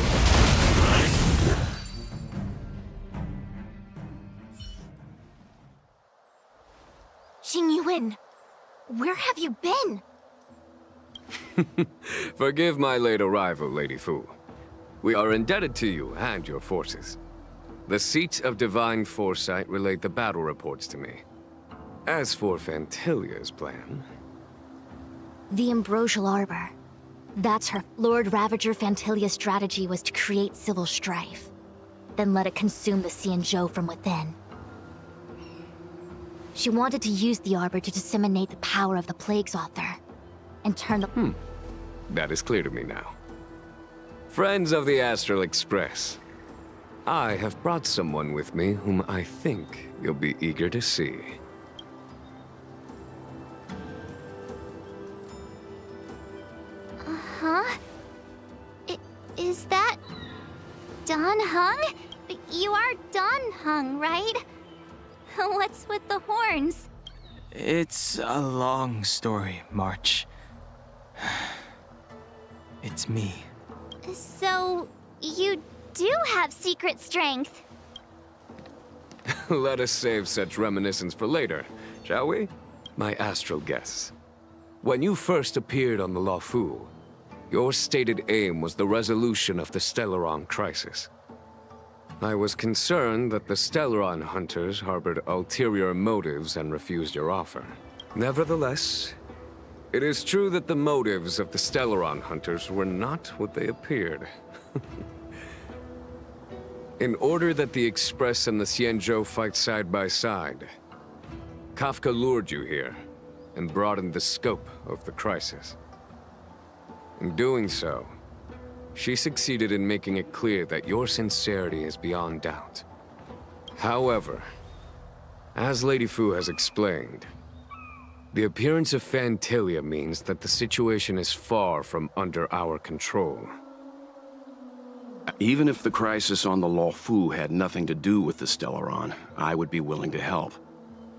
Xingyuan, where have you been? Forgive my late arrival, Lady Fu. We are indebted to you and your forces. The Seats of Divine Foresight relayed the battle reports to me. As for Fantilia's plan... The Ambrosial Arbor. That's her. Lord Ravager Fantilia's strategy was to create civil strife, then let it consume the Xianzhou from within. She wanted to use the Arbor to disseminate the power of the Plague's Author, and turn the... That is clear to me now. Friends of the Astral Express, I have brought someone with me whom I think you'll be eager to see. Huh? Is that... Dan Heng? You are Dan Heng, right? What's with the horns? It's a long story, March. It's me. So, you do have secret strength. Let us save such reminiscence for later, shall we? My astral guests. When you first appeared on the Luofu, your stated aim was the resolution of the Stellaron crisis. I was concerned that the Stellaron hunters harbored ulterior motives and refused your offer. Nevertheless, it is true that the motives of the Stellaron hunters were not what they appeared. In order that the Express and the Xianzhou fight side by side, Kafka lured you here and broadened the scope of the crisis. In doing so, she succeeded in making it clear that your sincerity is beyond doubt. However, as Lady Fu has explained, the appearance of Fantilia means that the situation is far from under our control. Even if the crisis on the Luofu had nothing to do with the Stellaron, I would be willing to help.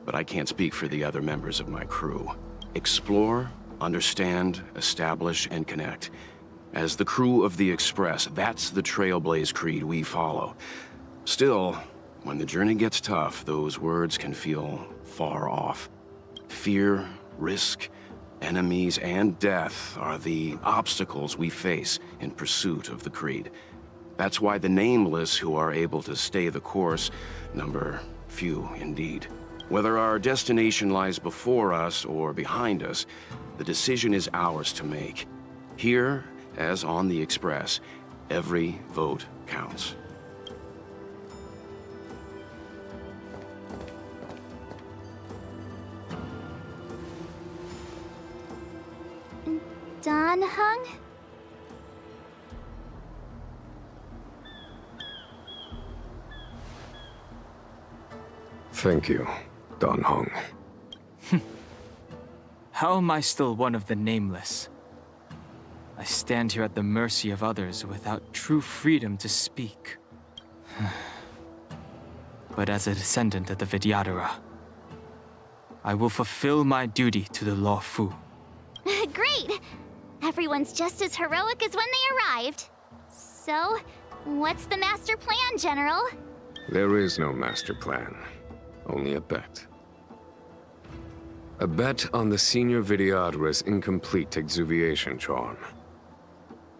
But I can't speak for the other members of my crew. Explore, understand, establish, and connect. As the crew of the Express, that's the Trailblaze creed we follow. Still, when the journey gets tough, those words can feel far off. Fear, risk, enemies, and death are the obstacles we face in pursuit of the creed. That's why the nameless who are able to stay the course number few indeed. Whether our destination lies before us or behind us, the decision is ours to make. Here, as on the Express, every vote counts. Dan Heng? Thank you, Dan Hong. How am I still one of the nameless? I stand here at the mercy of others without true freedom to speak. But as a descendant of the Vidyadhara, I will fulfill my duty to the Law Fu. Great! Everyone's just as heroic as when they arrived. So, what's the master plan, General? There is no master plan, only a bet. A bet on the senior Vidyadhara's incomplete exuviation charm.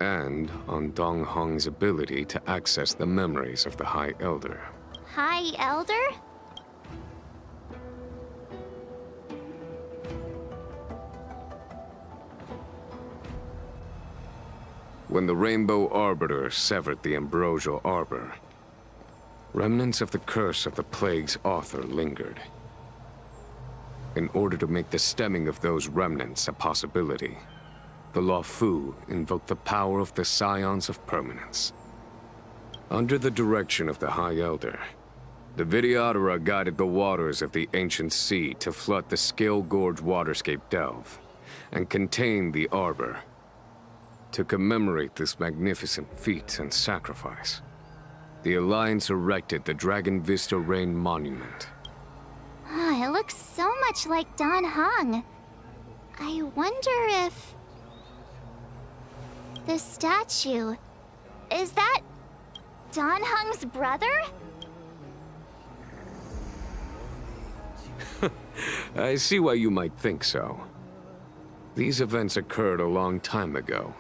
And on Dong Hong's ability to access the memories of the High Elder. High Elder? When the Rainbow Arbiter severed the Ambrosial Arbor, remnants of the curse of the plague's author lingered. In order to make the stemming of those remnants a possibility, the Law Fu invoked the power of the Scions of Permanence. Under the direction of the High Elder, the Vidyadhara guided the waters of the ancient sea to flood the Scale Gorge waterscape delve and contain the Arbor. To commemorate this magnificent feat and sacrifice, the Alliance erected the Dragon Vista Rain Monument. It looks so much like Dan Hong. I wonder if... the statue... is that... Dan Hong's brother? I see why you might think so. These events occurred a long time ago.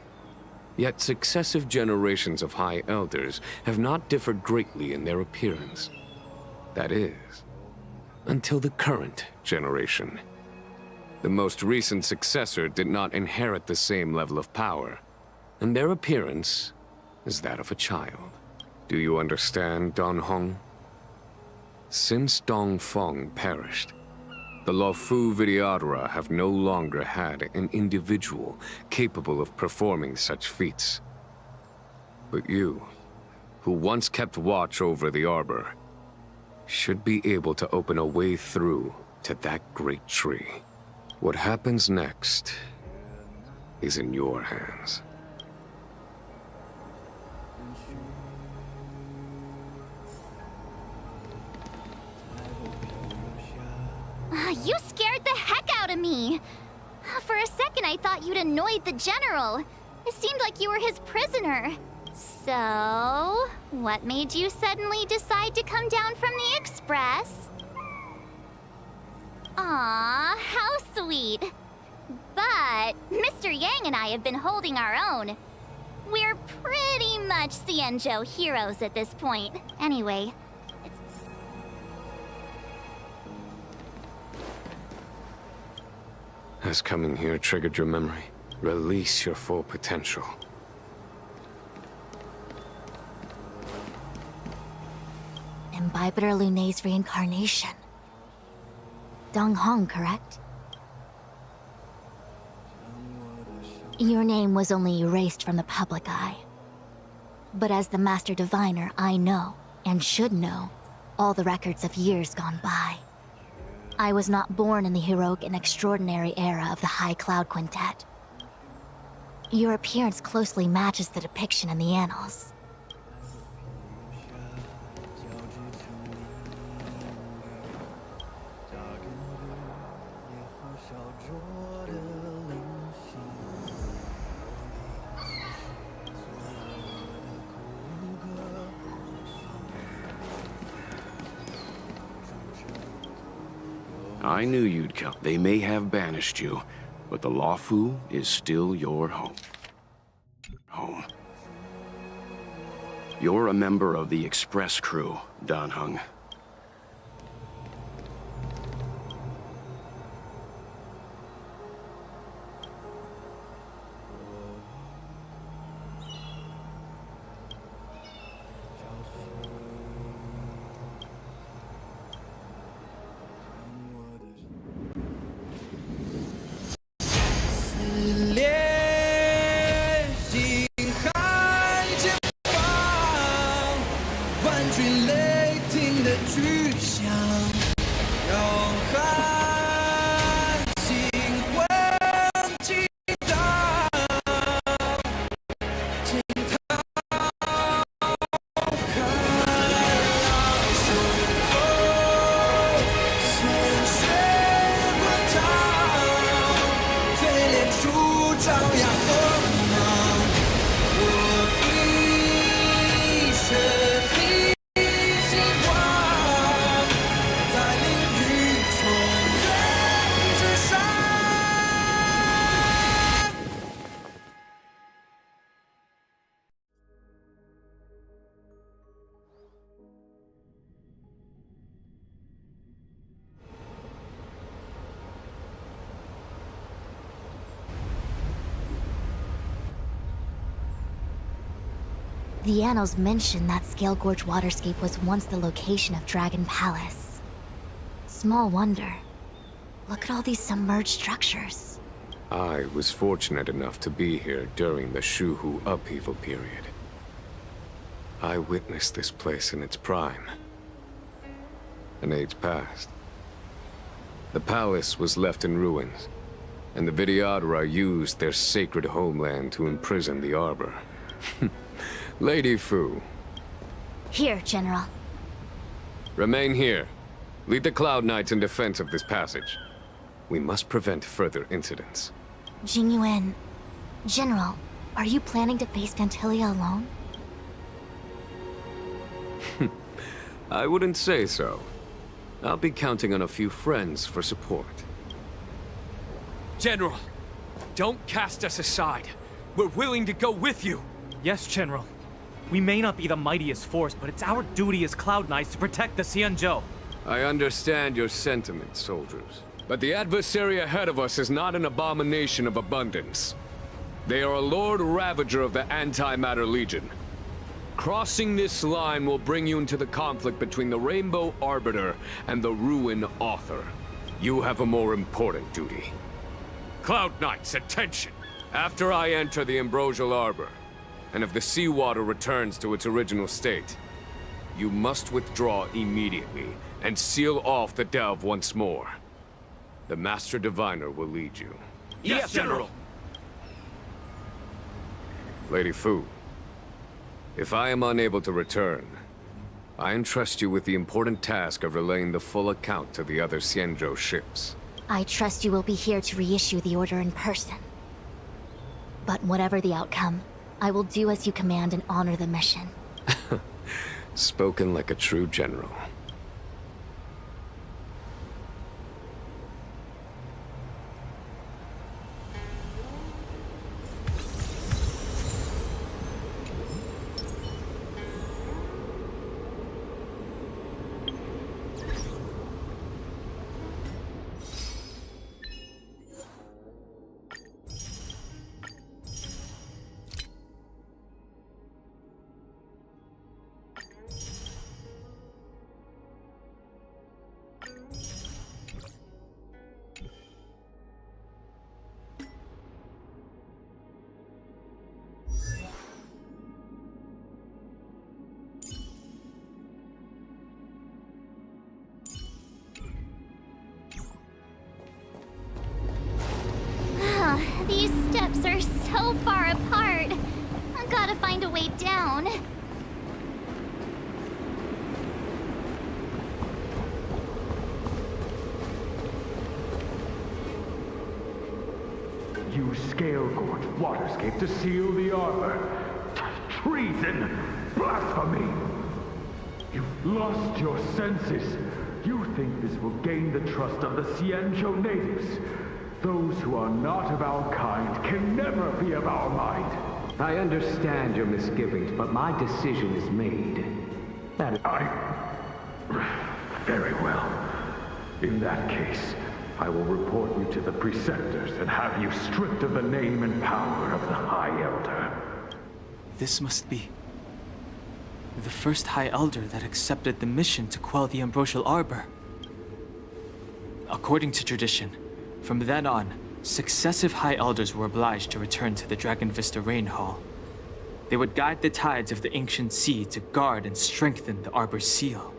Yet successive generations of High Elders have not differed greatly in their appearance. That is, until the current generation. The most recent successor did not inherit the same level of power, and their appearance is that of a child. Do you understand, Dan Hong? Since Dong Feng perished, the Law Fu Vidyadhara have no longer had an individual capable of performing such feats. But you, who once kept watch over the Arbor, should be able to open a way through to that great tree. What happens next is in your hands. You scared the heck out of me! For a second I thought you'd annoyed the General. It seemed like you were his prisoner. So, what made you suddenly decide to come down from the Express? Aw, how sweet. But Mr. Yang and I have been holding our own. We're pretty much Xianzhou heroes at this point. Anyway, Has coming here triggered your memory? Release your full potential. Imbibitor Lunay's reincarnation. Dong Hong, correct? Your name was only erased from the public eye. But as the Master Diviner, I know, and should know, all the records of years gone by. I was not born in the heroic and extraordinary era of the High Cloud Quintet. Your appearance closely matches the depiction in the annals. I knew you'd come. They may have banished you, but the Law Fu is still your home. You're a member of the Express crew, Dan Hong. The annals mention that Scale Gorge waterscape was once the location of Dragon Palace. Small wonder. Look at all these submerged structures. I was fortunate enough to be here during the Shuhu upheaval period. I witnessed this place in its prime. An age passed. The palace was left in ruins, and the Vidyadhara used their sacred homeland to imprison the Arbor. Lady Fu. Here, General. Remain here. Lead the Cloud Knights in defense of this passage. We must prevent further incidents. Jingyuan. General, are you planning to face Phantilia alone? I wouldn't say so. I'll be counting on a few friends for support. General, don't cast us aside. We're willing to go with you. Yes, General. We may not be the mightiest force, but it's our duty as Cloud Knights to protect the Xianzhou. I understand your sentiments, soldiers. But the adversary ahead of us is not an abomination of abundance. They are a Lord Ravager of the Antimatter Legion. Crossing this line will bring you into the conflict between the Rainbow Arbiter and the Ruin Author. You have a more important duty. Cloud Knights, attention! After I enter the Ambrosial Arbor, and if the seawater returns to its original state, you must withdraw immediately and seal off the delve once more. The Master Diviner will lead you. Yes, General! Lady Fu, if I am unable to return, I entrust you with the important task of relaying the full account to the other Xianzhou ships. I trust you will be here to reissue the order in person. But whatever the outcome, I will do as you command and honor the mission. Spoken like a true general. These steps are so far apart. I've gotta find a way down. You Scale Gorge waterscape to seal the arbor. Treason! Blasphemy! You've lost your senses. You think this will gain the trust of the Xianzhou natives. Those who are not of our kind can never be of our mind. I understand your misgivings, but my decision is made. Very well. In that case, I will report you to the Preceptors and have you stripped of the name and power of the High Elder. This must be the first High Elder that accepted the mission to quell the Ambrosial Arbor. According to tradition, from then on, successive High Elders were obliged to return to the Dragon Vista Rain Hall. They would guide the tides of the ancient sea to guard and strengthen the Arbor's seal.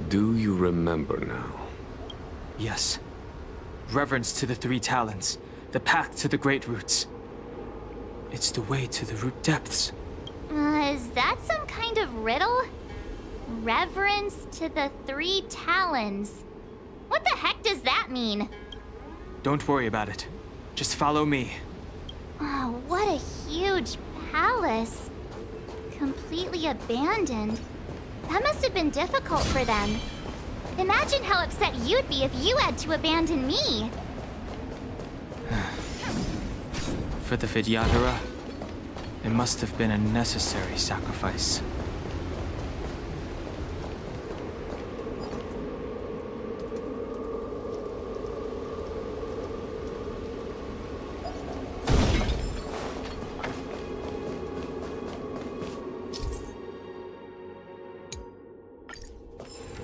Do you remember now? Yes. Reverence to the Three Talents, the path to the Great Roots. It's the way to the root depths. Is that some kind of riddle? Reverence to the Three Talons. What the heck does that mean? Don't worry about it. Just follow me. Oh, what a huge palace. Completely abandoned. That must have been difficult for them. Imagine how upset you'd be if you had to abandon me. For the Vidyadhara, it must have been a necessary sacrifice.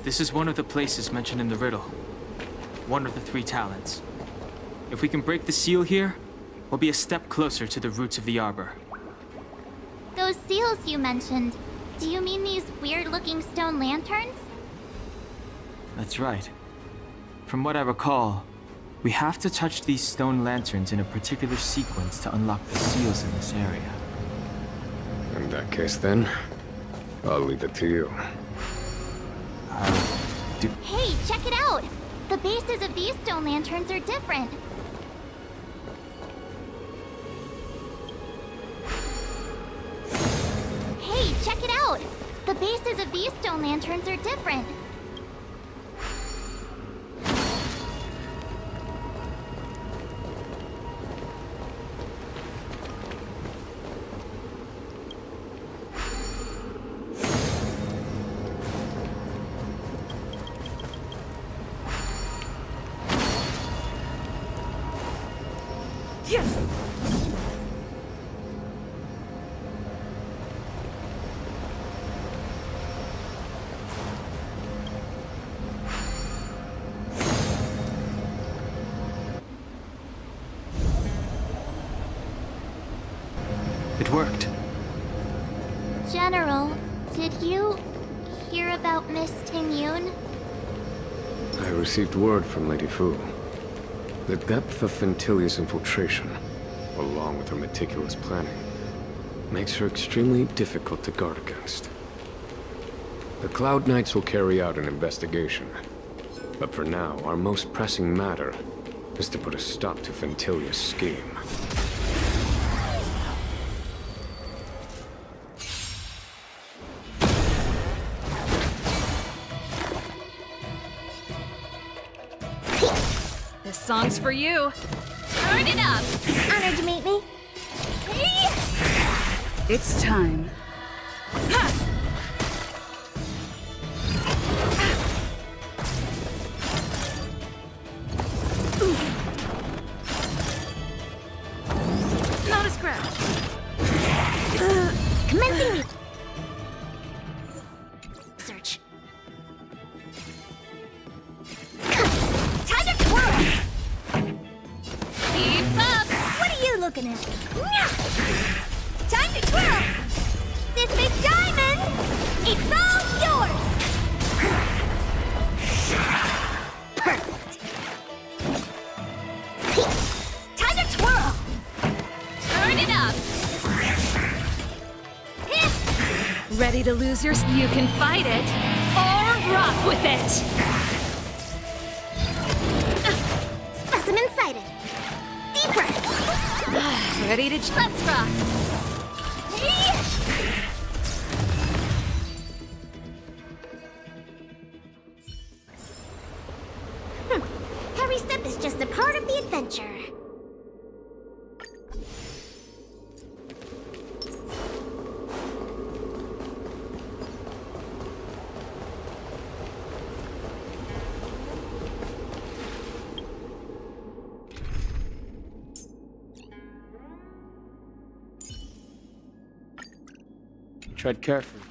This is one of the places mentioned in the riddle. One of the 3 talents. If we can break the seal here, we'll be a step closer to the roots of the arbor. Those seals you mentioned, do you mean these weird-looking stone lanterns? That's right. From what I recall, we have to touch these stone lanterns in a particular sequence to unlock the seals in this area. In that case, then, I'll leave it to you. Hey, check it out! The bases of these stone lanterns are different. Hey, check it out! The bases of these stone lanterns are different. It worked. General, did you hear about Miss Ting-Yun? I received word from Lady Fu. The depth of Fentilia's infiltration, along with her meticulous planning, makes her extremely difficult to guard against. The Cloud Knights will carry out an investigation. But for now, our most pressing matter is to put a stop to Fentilia's scheme. This song's for you. Turn it up! Honored to meet me. It's time. Not a scratch. Commencing me. Search. Time to twirl! Keep up! What are you looking at? Time to twirl! This big diamond! It's all yours! Perfect. Time to twirl! Turn it up! Ready to lose your... You can fight it, or rock with it! Specimen sighted. Deep breath. Ready to... Let's rock! Every step is just a part of the adventure. Tread carefully.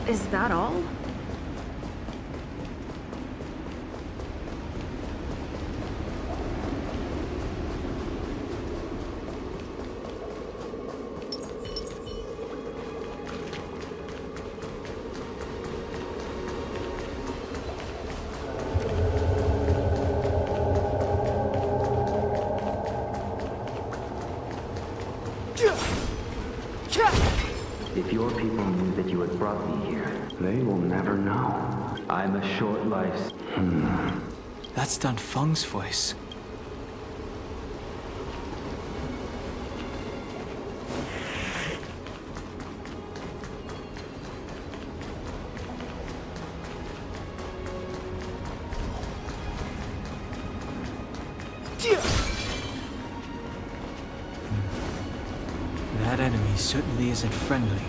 Is that all? If your people knew that you had brought me here, they will never know. I'm a short life. That's Dan Feng's voice. That enemy certainly isn't friendly.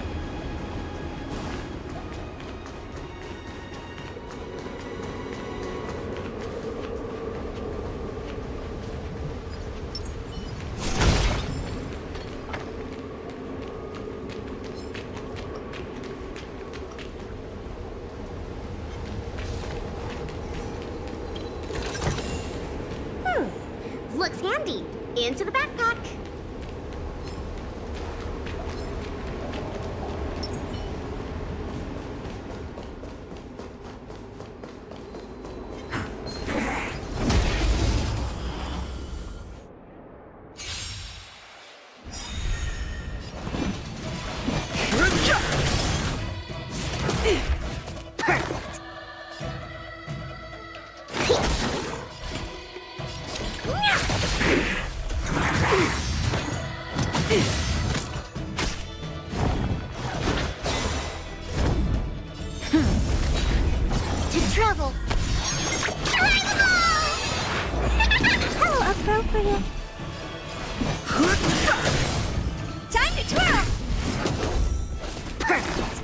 looks handy. Into the backpack. To travel. How appropriate. Time to twirl. Perfect.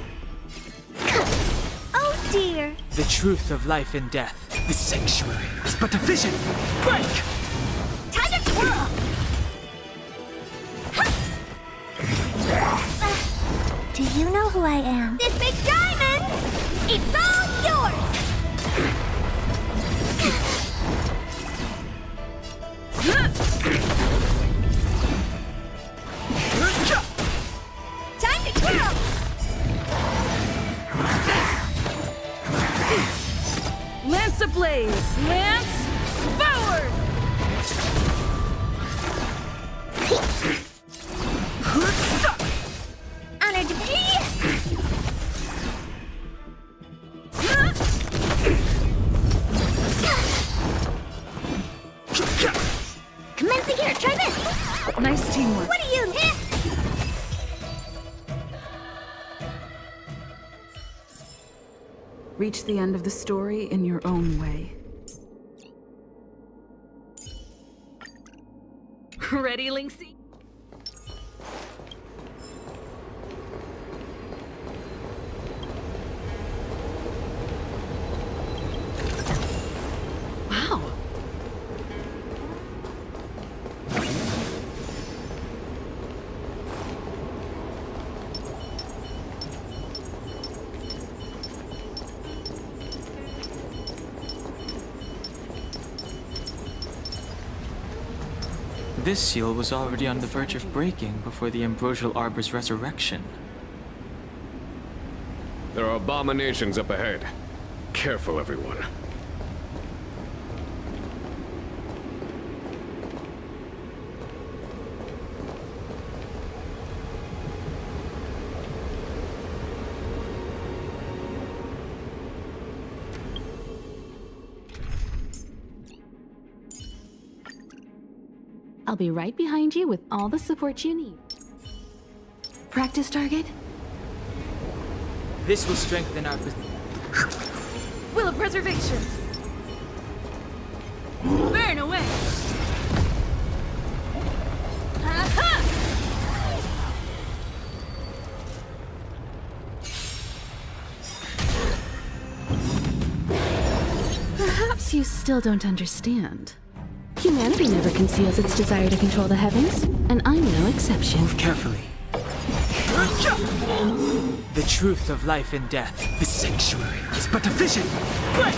Oh dear. The truth of life and death. The sanctuary is but a vision. Break! Time to twirl. Do you know who I am? This big diamond! It's all yours! Time to twirl! Lance ablaze! Lance, forward! Honored to be... Commencing here, try this! Nice teamwork. What do you need? Reach the end of the story in your own way. Ready, Linksy? Wow. This seal was already on the verge of breaking before the Ambrosial Arbor's resurrection. There are abominations up ahead. Careful, everyone. I'll be right behind you with all the support you need. Practice target? This will strengthen our position. Will of preservation! Burn away! Perhaps you still don't understand. Humanity never conceals its desire to control the heavens, and I'm no exception. Move carefully. The truth of life and death. The sanctuary is but a vision. Break!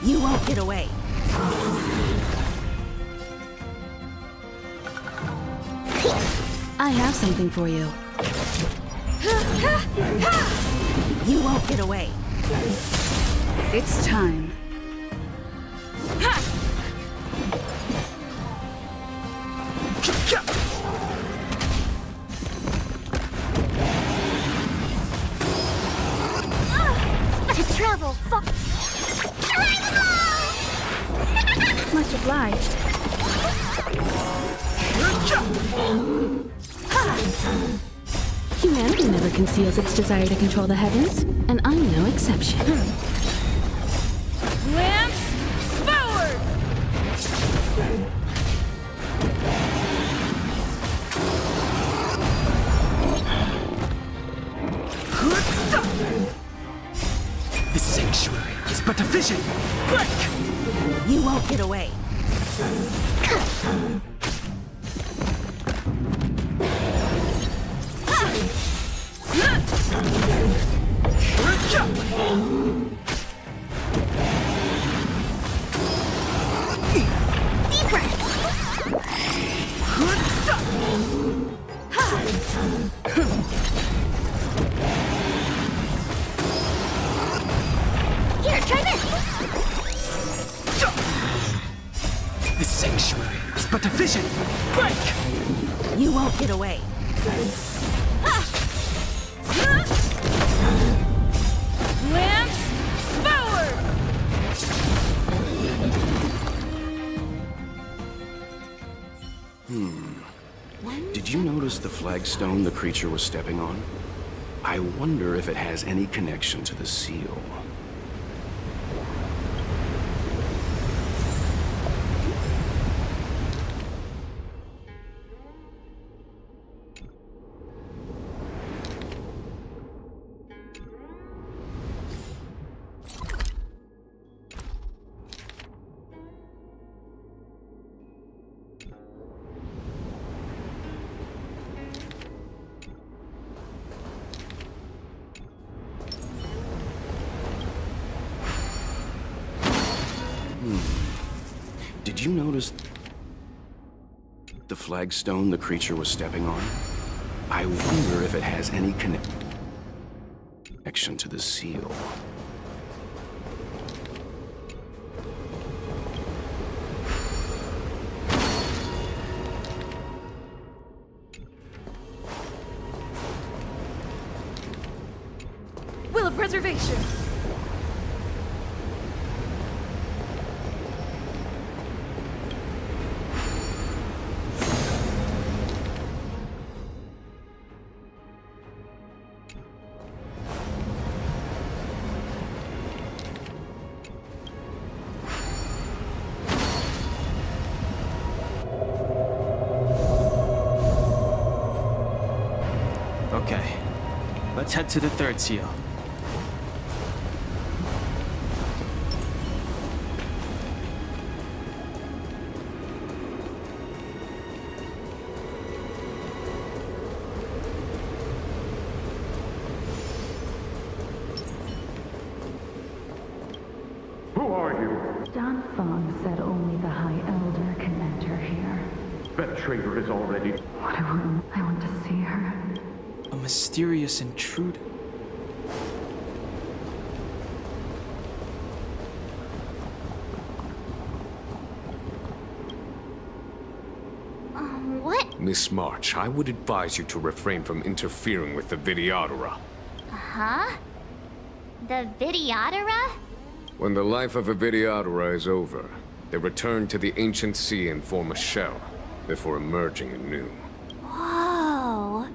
You won't get away. I have something for you. You won't get away. It's time. To travel far... Much obliged. Humanity never conceals its desire to control the heavens, and I'm no exception. Lance, forward! You won't get away. Here, try this! The sanctuary is but a vision. Break! You won't get away. Lance forward! Did you notice the flagstone the creature was stepping on? I wonder if it has any connection to the seal. Did you notice the flagstone the creature was stepping on? I wonder if it has any connection to the seal. Will of preservation! Okay, let's head to the third seal. Who are you? Don Fong said only the High Elder can enter here. That traitor is already... What do I want to see her. A mysterious intruder. What? Miss March, I would advise you to refrain from interfering with the Videodora. Huh? The Videodora? When the life of a Videodora is over, they return to the ancient sea and form a shell, before emerging anew. Whoa.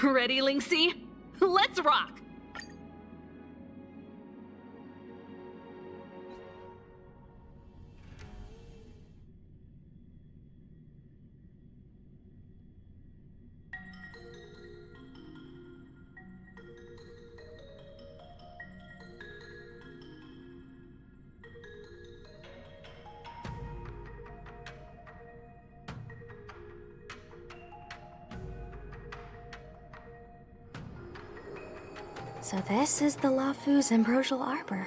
Ready, Lynxie? Let's rock! So this is the Lafu's Ambrosial Arbor.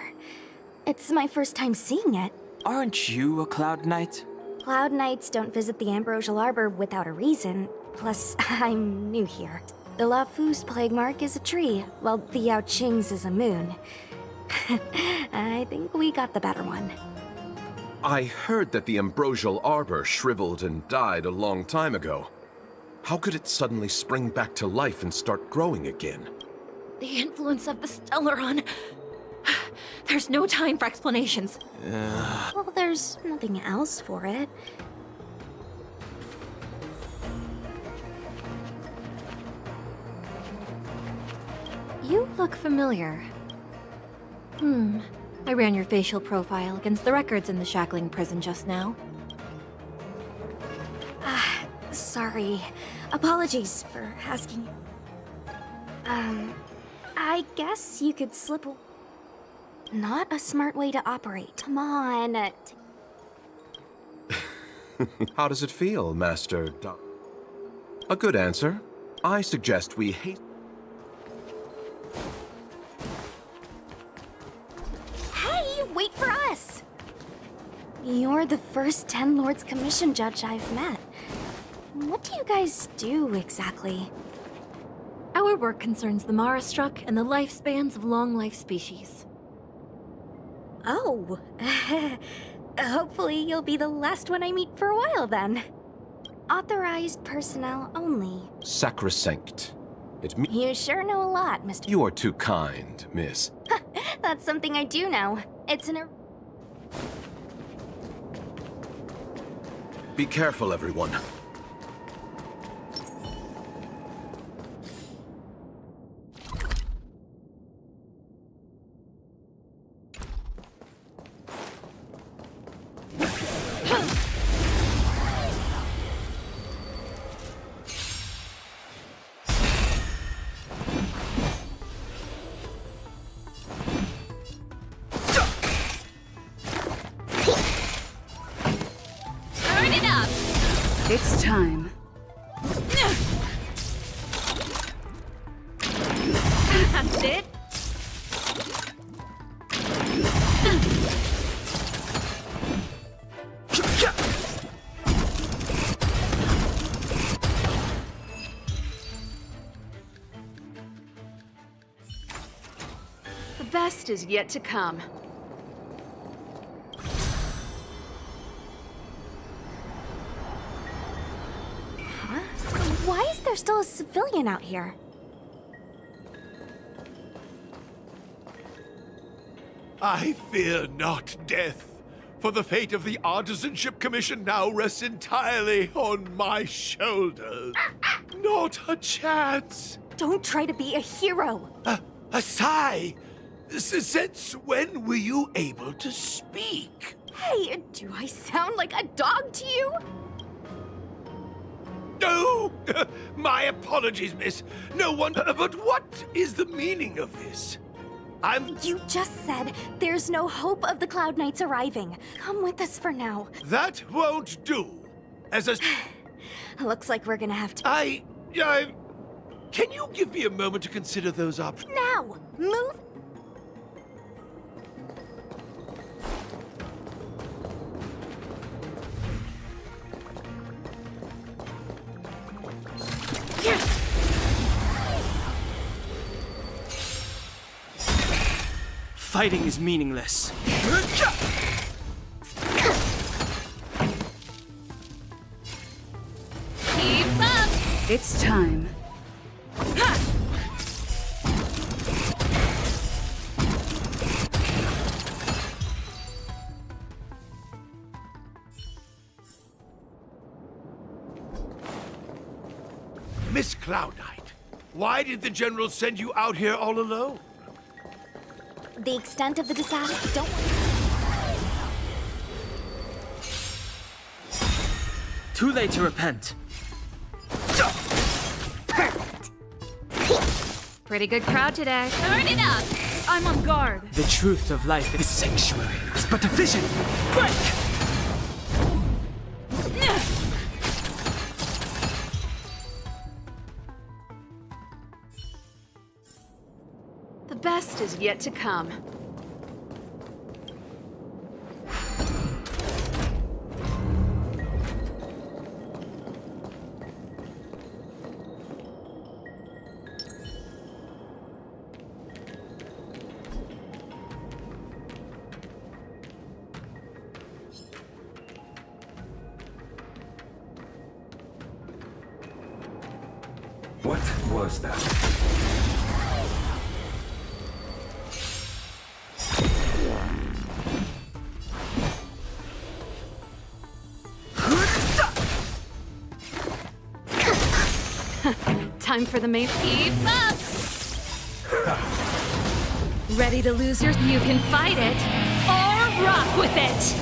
It's my first time seeing it. Aren't you a Cloud Knight? Cloud Knights don't visit the Ambrosial Arbor without a reason. Plus, I'm new here. The Lafu's plague mark is a tree, while the Yao Qing's is a moon. I think we got the better one. I heard that the Ambrosial Arbor shriveled and died a long time ago. How could it suddenly spring back to life and start growing again? The influence of the Stellaron. There's no time for explanations. Well, there's nothing else for it. You look familiar. I ran your facial profile against the records in the shackling prison just now. Sorry. Apologies for asking. I guess you could slip a... Not a smart way to operate. Come on. How does it feel, Master A good answer. I suggest we hate... Hey, wait for us! You're the first 10 Lords Commission judge I've met. What do you guys do, exactly? Our work concerns the Mara-struck and the lifespans of long-life species. Oh. Hopefully you'll be the last one I meet for a while, then. Authorized personnel only. Sacrosanct. You sure know a lot, Mr. You are too kind, miss. That's something I do know. It's an... Be careful, everyone. Turn it up! It's time. That's it? The best is yet to come. Huh? Why is there still a civilian out here? I fear not death, for the fate of the Artisanship Commission now rests entirely on my shoulders. Not a chance. Don't try to be a hero. A sigh. Since when were you able to speak? Hey, do I sound like a dog to you? No! My apologies, miss. No one... But what is the meaning of this? You just said there's no hope of the Cloud Knights arriving. Come with us for now. That won't do. As a... Looks like we're gonna have to... Can you give me a moment to consider those options? Now! Move! Fighting is meaningless. Keep up! It's time. Miss Cloud Knight, Why did the General send you out here all alone? The extent of the disaster, don't... Too late to repent. Pretty good crowd today. Turn it up! I'm on guard. The truth of life is sanctuary. It's but a vision. Break! The best is yet to come. What was that? Time for the main. Keep up! Ready to lose your... You can fight it, or rock with it!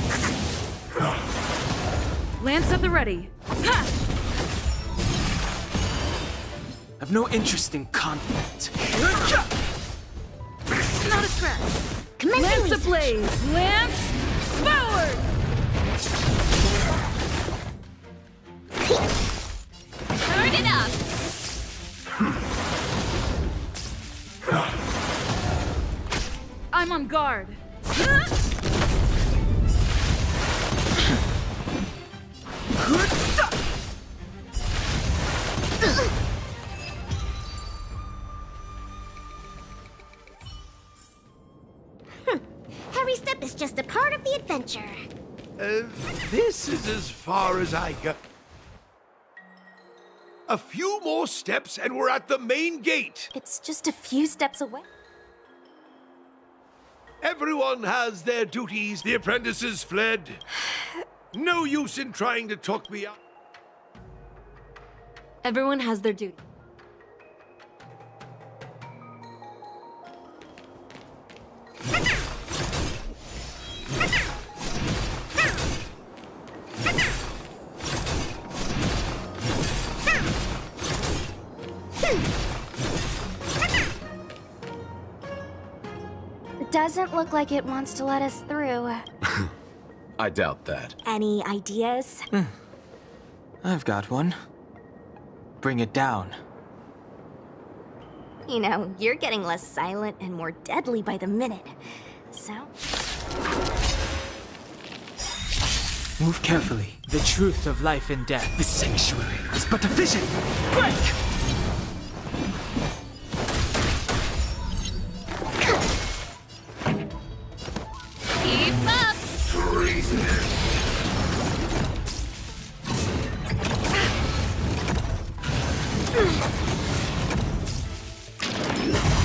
Lance at the ready. I've no interest in conflict. Not a scratch. Commencing Lance ablaze. Lance forward. Turn it up! I'm on guard. Every step is just a part of the adventure. This is as far as I go. A few more steps and we're at the main gate. It's just a few steps away. Everyone has their duties. The apprentices fled. No use in trying to talk me out. Everyone has their duty. Doesn't look like it wants to let us through. I doubt that. Any ideas? I've got one. Bring it down. You know, you're getting less silent and more deadly by the minute. So? Move carefully. The truth of life and death. The sanctuary is but a vision. Break! Keep up!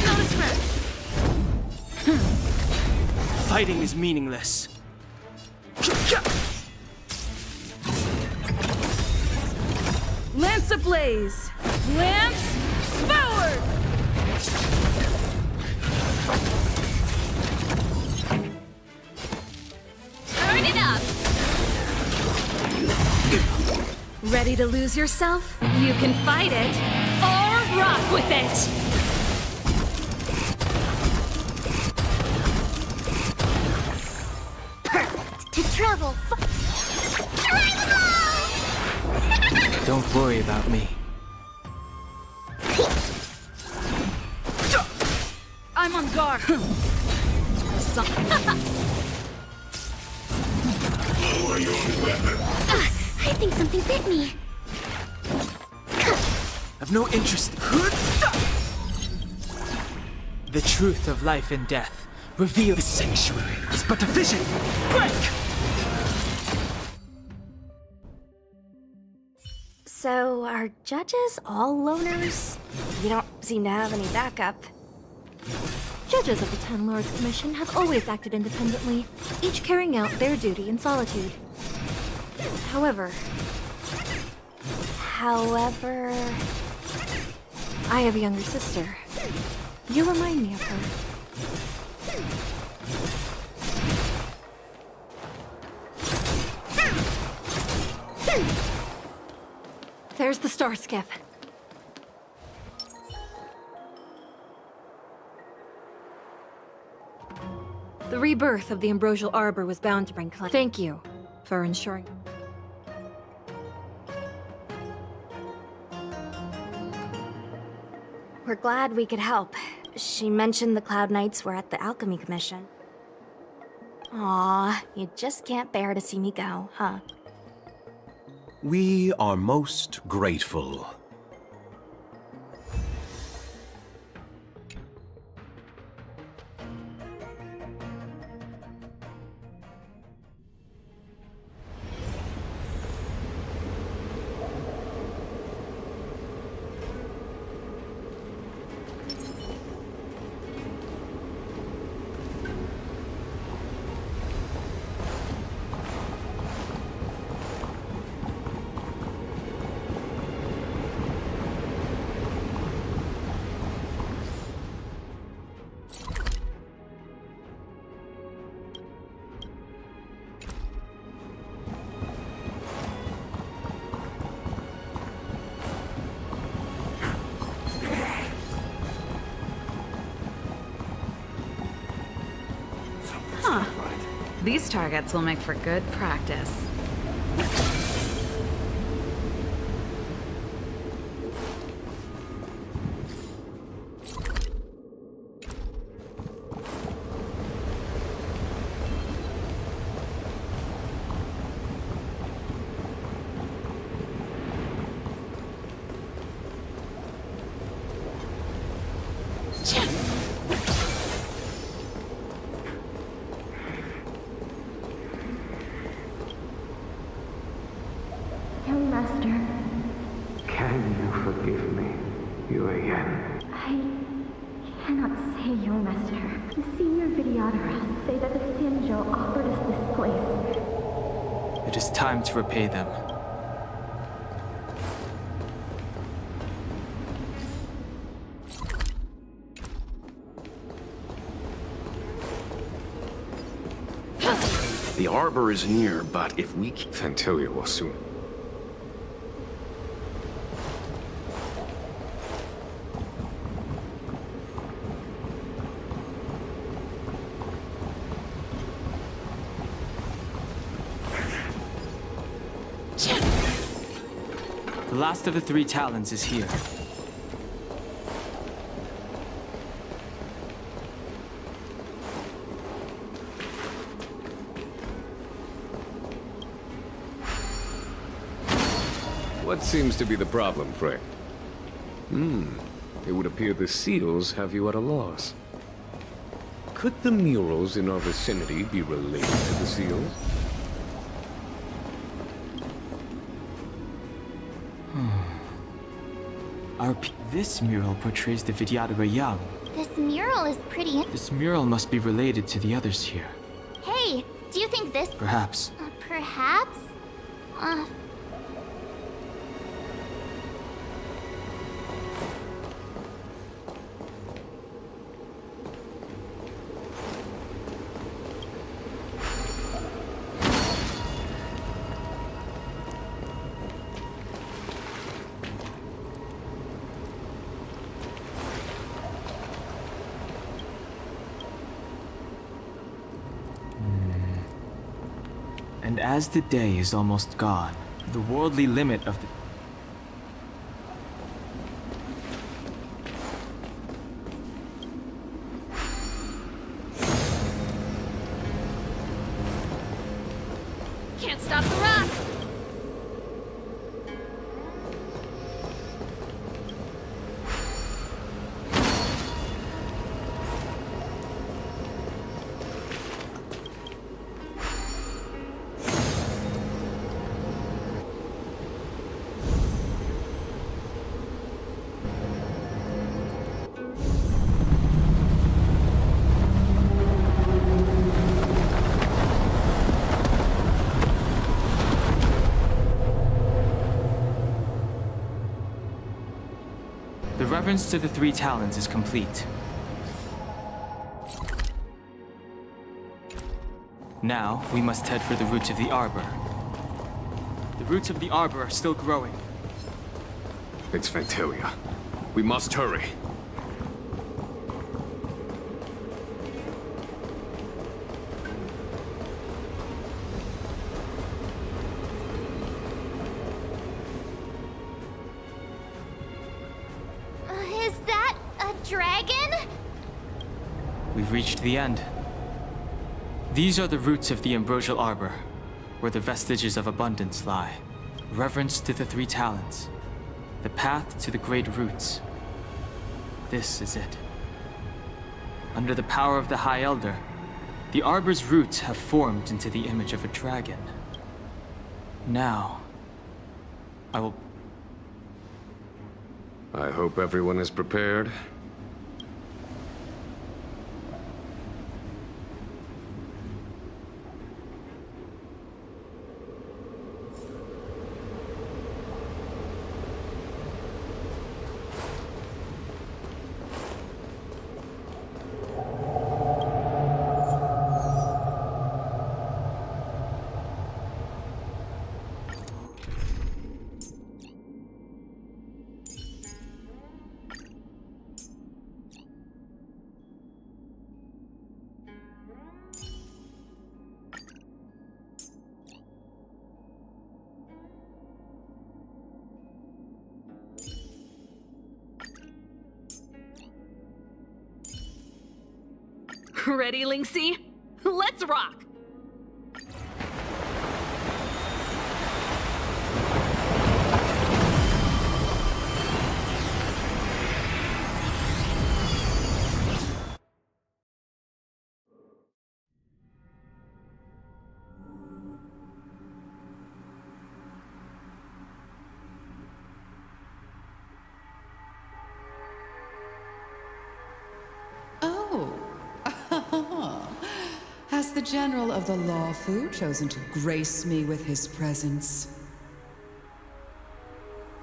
Not a scratch. Fighting is meaningless. Lance ablaze. Lance forward. Turn it up! Ready to lose yourself? You can fight it, or rock with it! To travel Don't worry about me. I'm on guard. I think something bit me. I've no interest. The truth of life and death. Reveal the sanctuary. It's but a vision. Break! So, are judges all loners? You don't seem to have any backup. Judges of the Ten Lords Commission have always acted independently, each carrying out their duty in solitude. However, I have a younger sister. You remind me of her. There's the star skiff. The rebirth of the Ambrosial Arbor was bound to bring clarity. Thank you for ensuring. We're glad we could help. She mentioned the Cloud Knights were at the Alchemy Commission. Aw, you just can't bear to see me go, huh? We are most grateful. Huh. These targets will make for good practice. Young Master, Can you forgive me, Yuan? I cannot say, Young Master. The senior videographers say that the Xianzhou offered us this place. It is time to repay them. The arbor is near, but if we keep... Phantilia will soon. The last of the 3 Talons is here. What seems to be the problem, Frey? It would appear the seals have you at a loss. Could the murals in our vicinity be related to the seals? This mural portrays the Vidyadhara young. This mural is pretty. This mural must be related to the others here. Hey, do you think this? Perhaps. Perhaps? And as the day is almost gone, the worldly limit of the... Can't stop the rock! reverence to the Three Talons is complete. Now, we must head for the roots of the arbor. The roots of the arbor are still growing. It's Fantilia. We must hurry. Is that a dragon? We've reached the end. These are the roots of the ambrosial arbor, where the vestiges of abundance lie. Reverence to the Three Talons. The path to the great roots. This is it. Under the power of the High Elder, the arbor's roots have formed into the image of a dragon. Now, I hope everyone is prepared. Ready, Linksy? Let's rock! Has the General of the Lawfu chosen to grace me with his presence?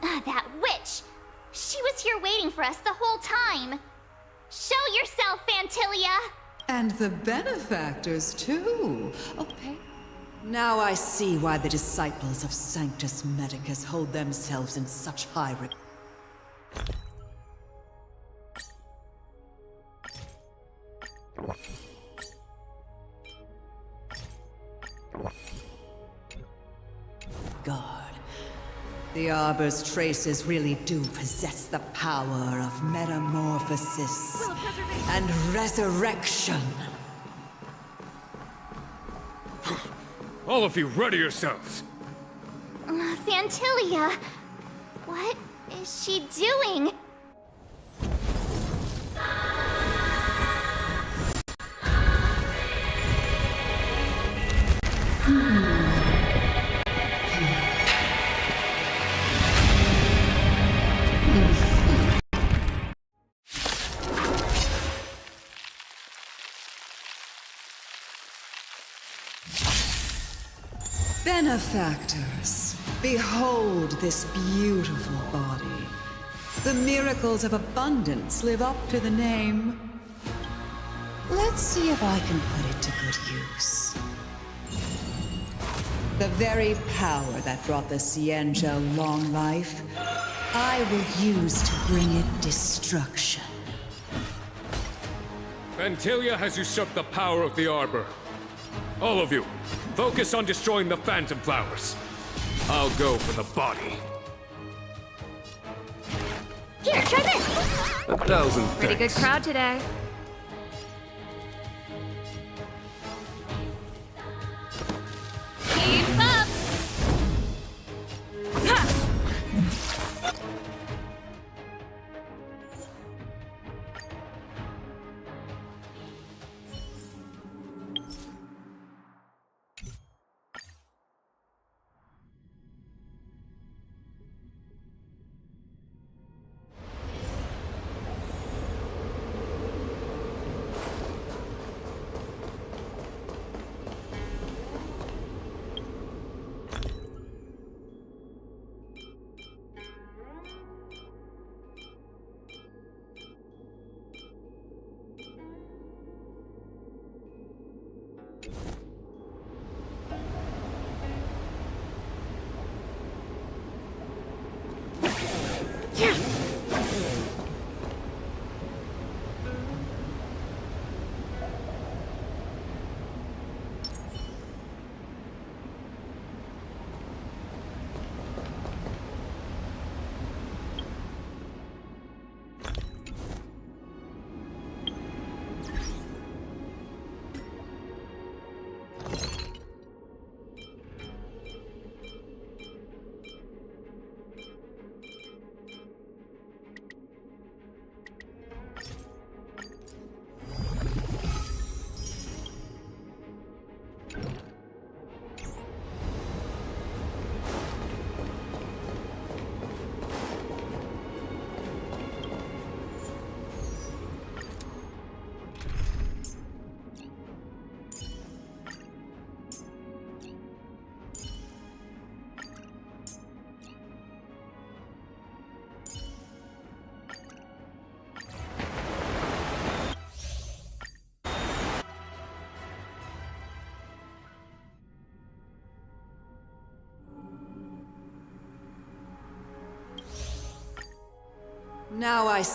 That witch! She was here waiting for us the whole time! Show yourself, Fantilia! And the benefactors, too. Okay. Now I see why the disciples of Sanctus Medicus hold themselves in such high regard. The Arbor's traces really do possess the power of metamorphosis and resurrection. All of you, ready yourselves! Fantilia! What is she doing? Benefactors, behold this beautiful body. The miracles of abundance live up to the name. Let's see if I can put it to good use. The very power that brought the Cienjo long life, I will use to bring it destruction. Fantilia has usurped the power of the Arbor. All of you, focus on destroying the Phantom Flowers. I'll go for the body. Here, try this! 1,000 thanks. Pretty good crowd today. Keep up! Now I...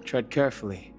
Tread carefully.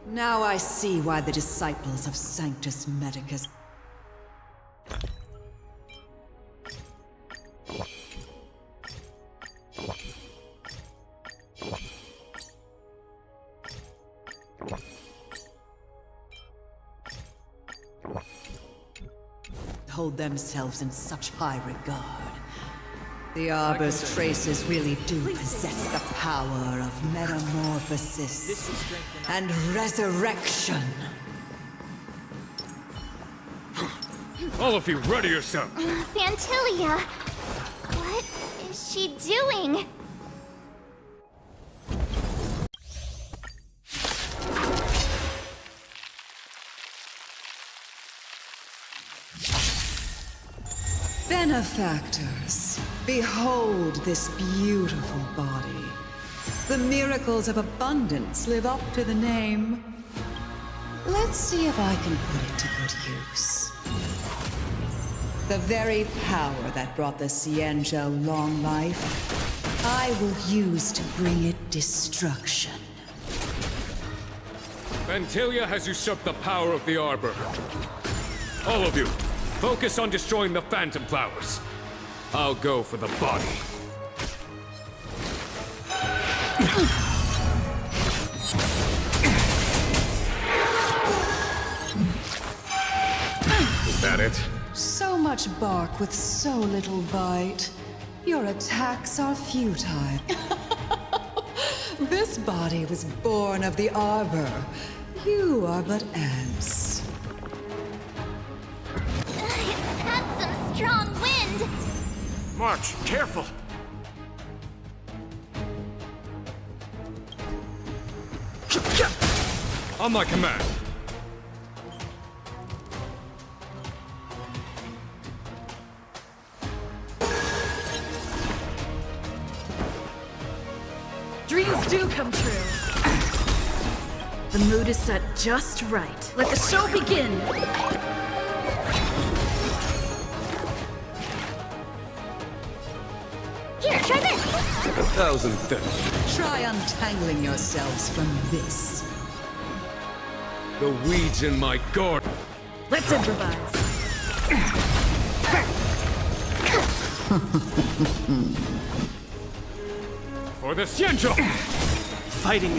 Now I see why the disciples of Sanctus Medicus... hold themselves in such high regard. The Arbor's traces really do possess the power of metamorphosis and resurrection. All of you, ready yourself! Fantilia! What is she doing? Benefactors, behold this beautiful body. The miracles of abundance live up to the name. Let's see if I can put it to good use. The very power that brought the Cienjo long life, I will use to bring it destruction. Fantilia has usurped the power of the Arbor. All of you, focus on destroying the Phantom Flowers. I'll go for the body. Is that it? So much bark with so little bite. Your attacks are futile. This body was born of the Arbor. You are but ants. That's some strong wind! March, careful! On my command. Dreams do come true. The mood is set just right. Let the show begin! Here, try this! 1,030. Try untangling yourselves from this. The weeds in my garden. Let's improvise. For the Cienjo! Fighting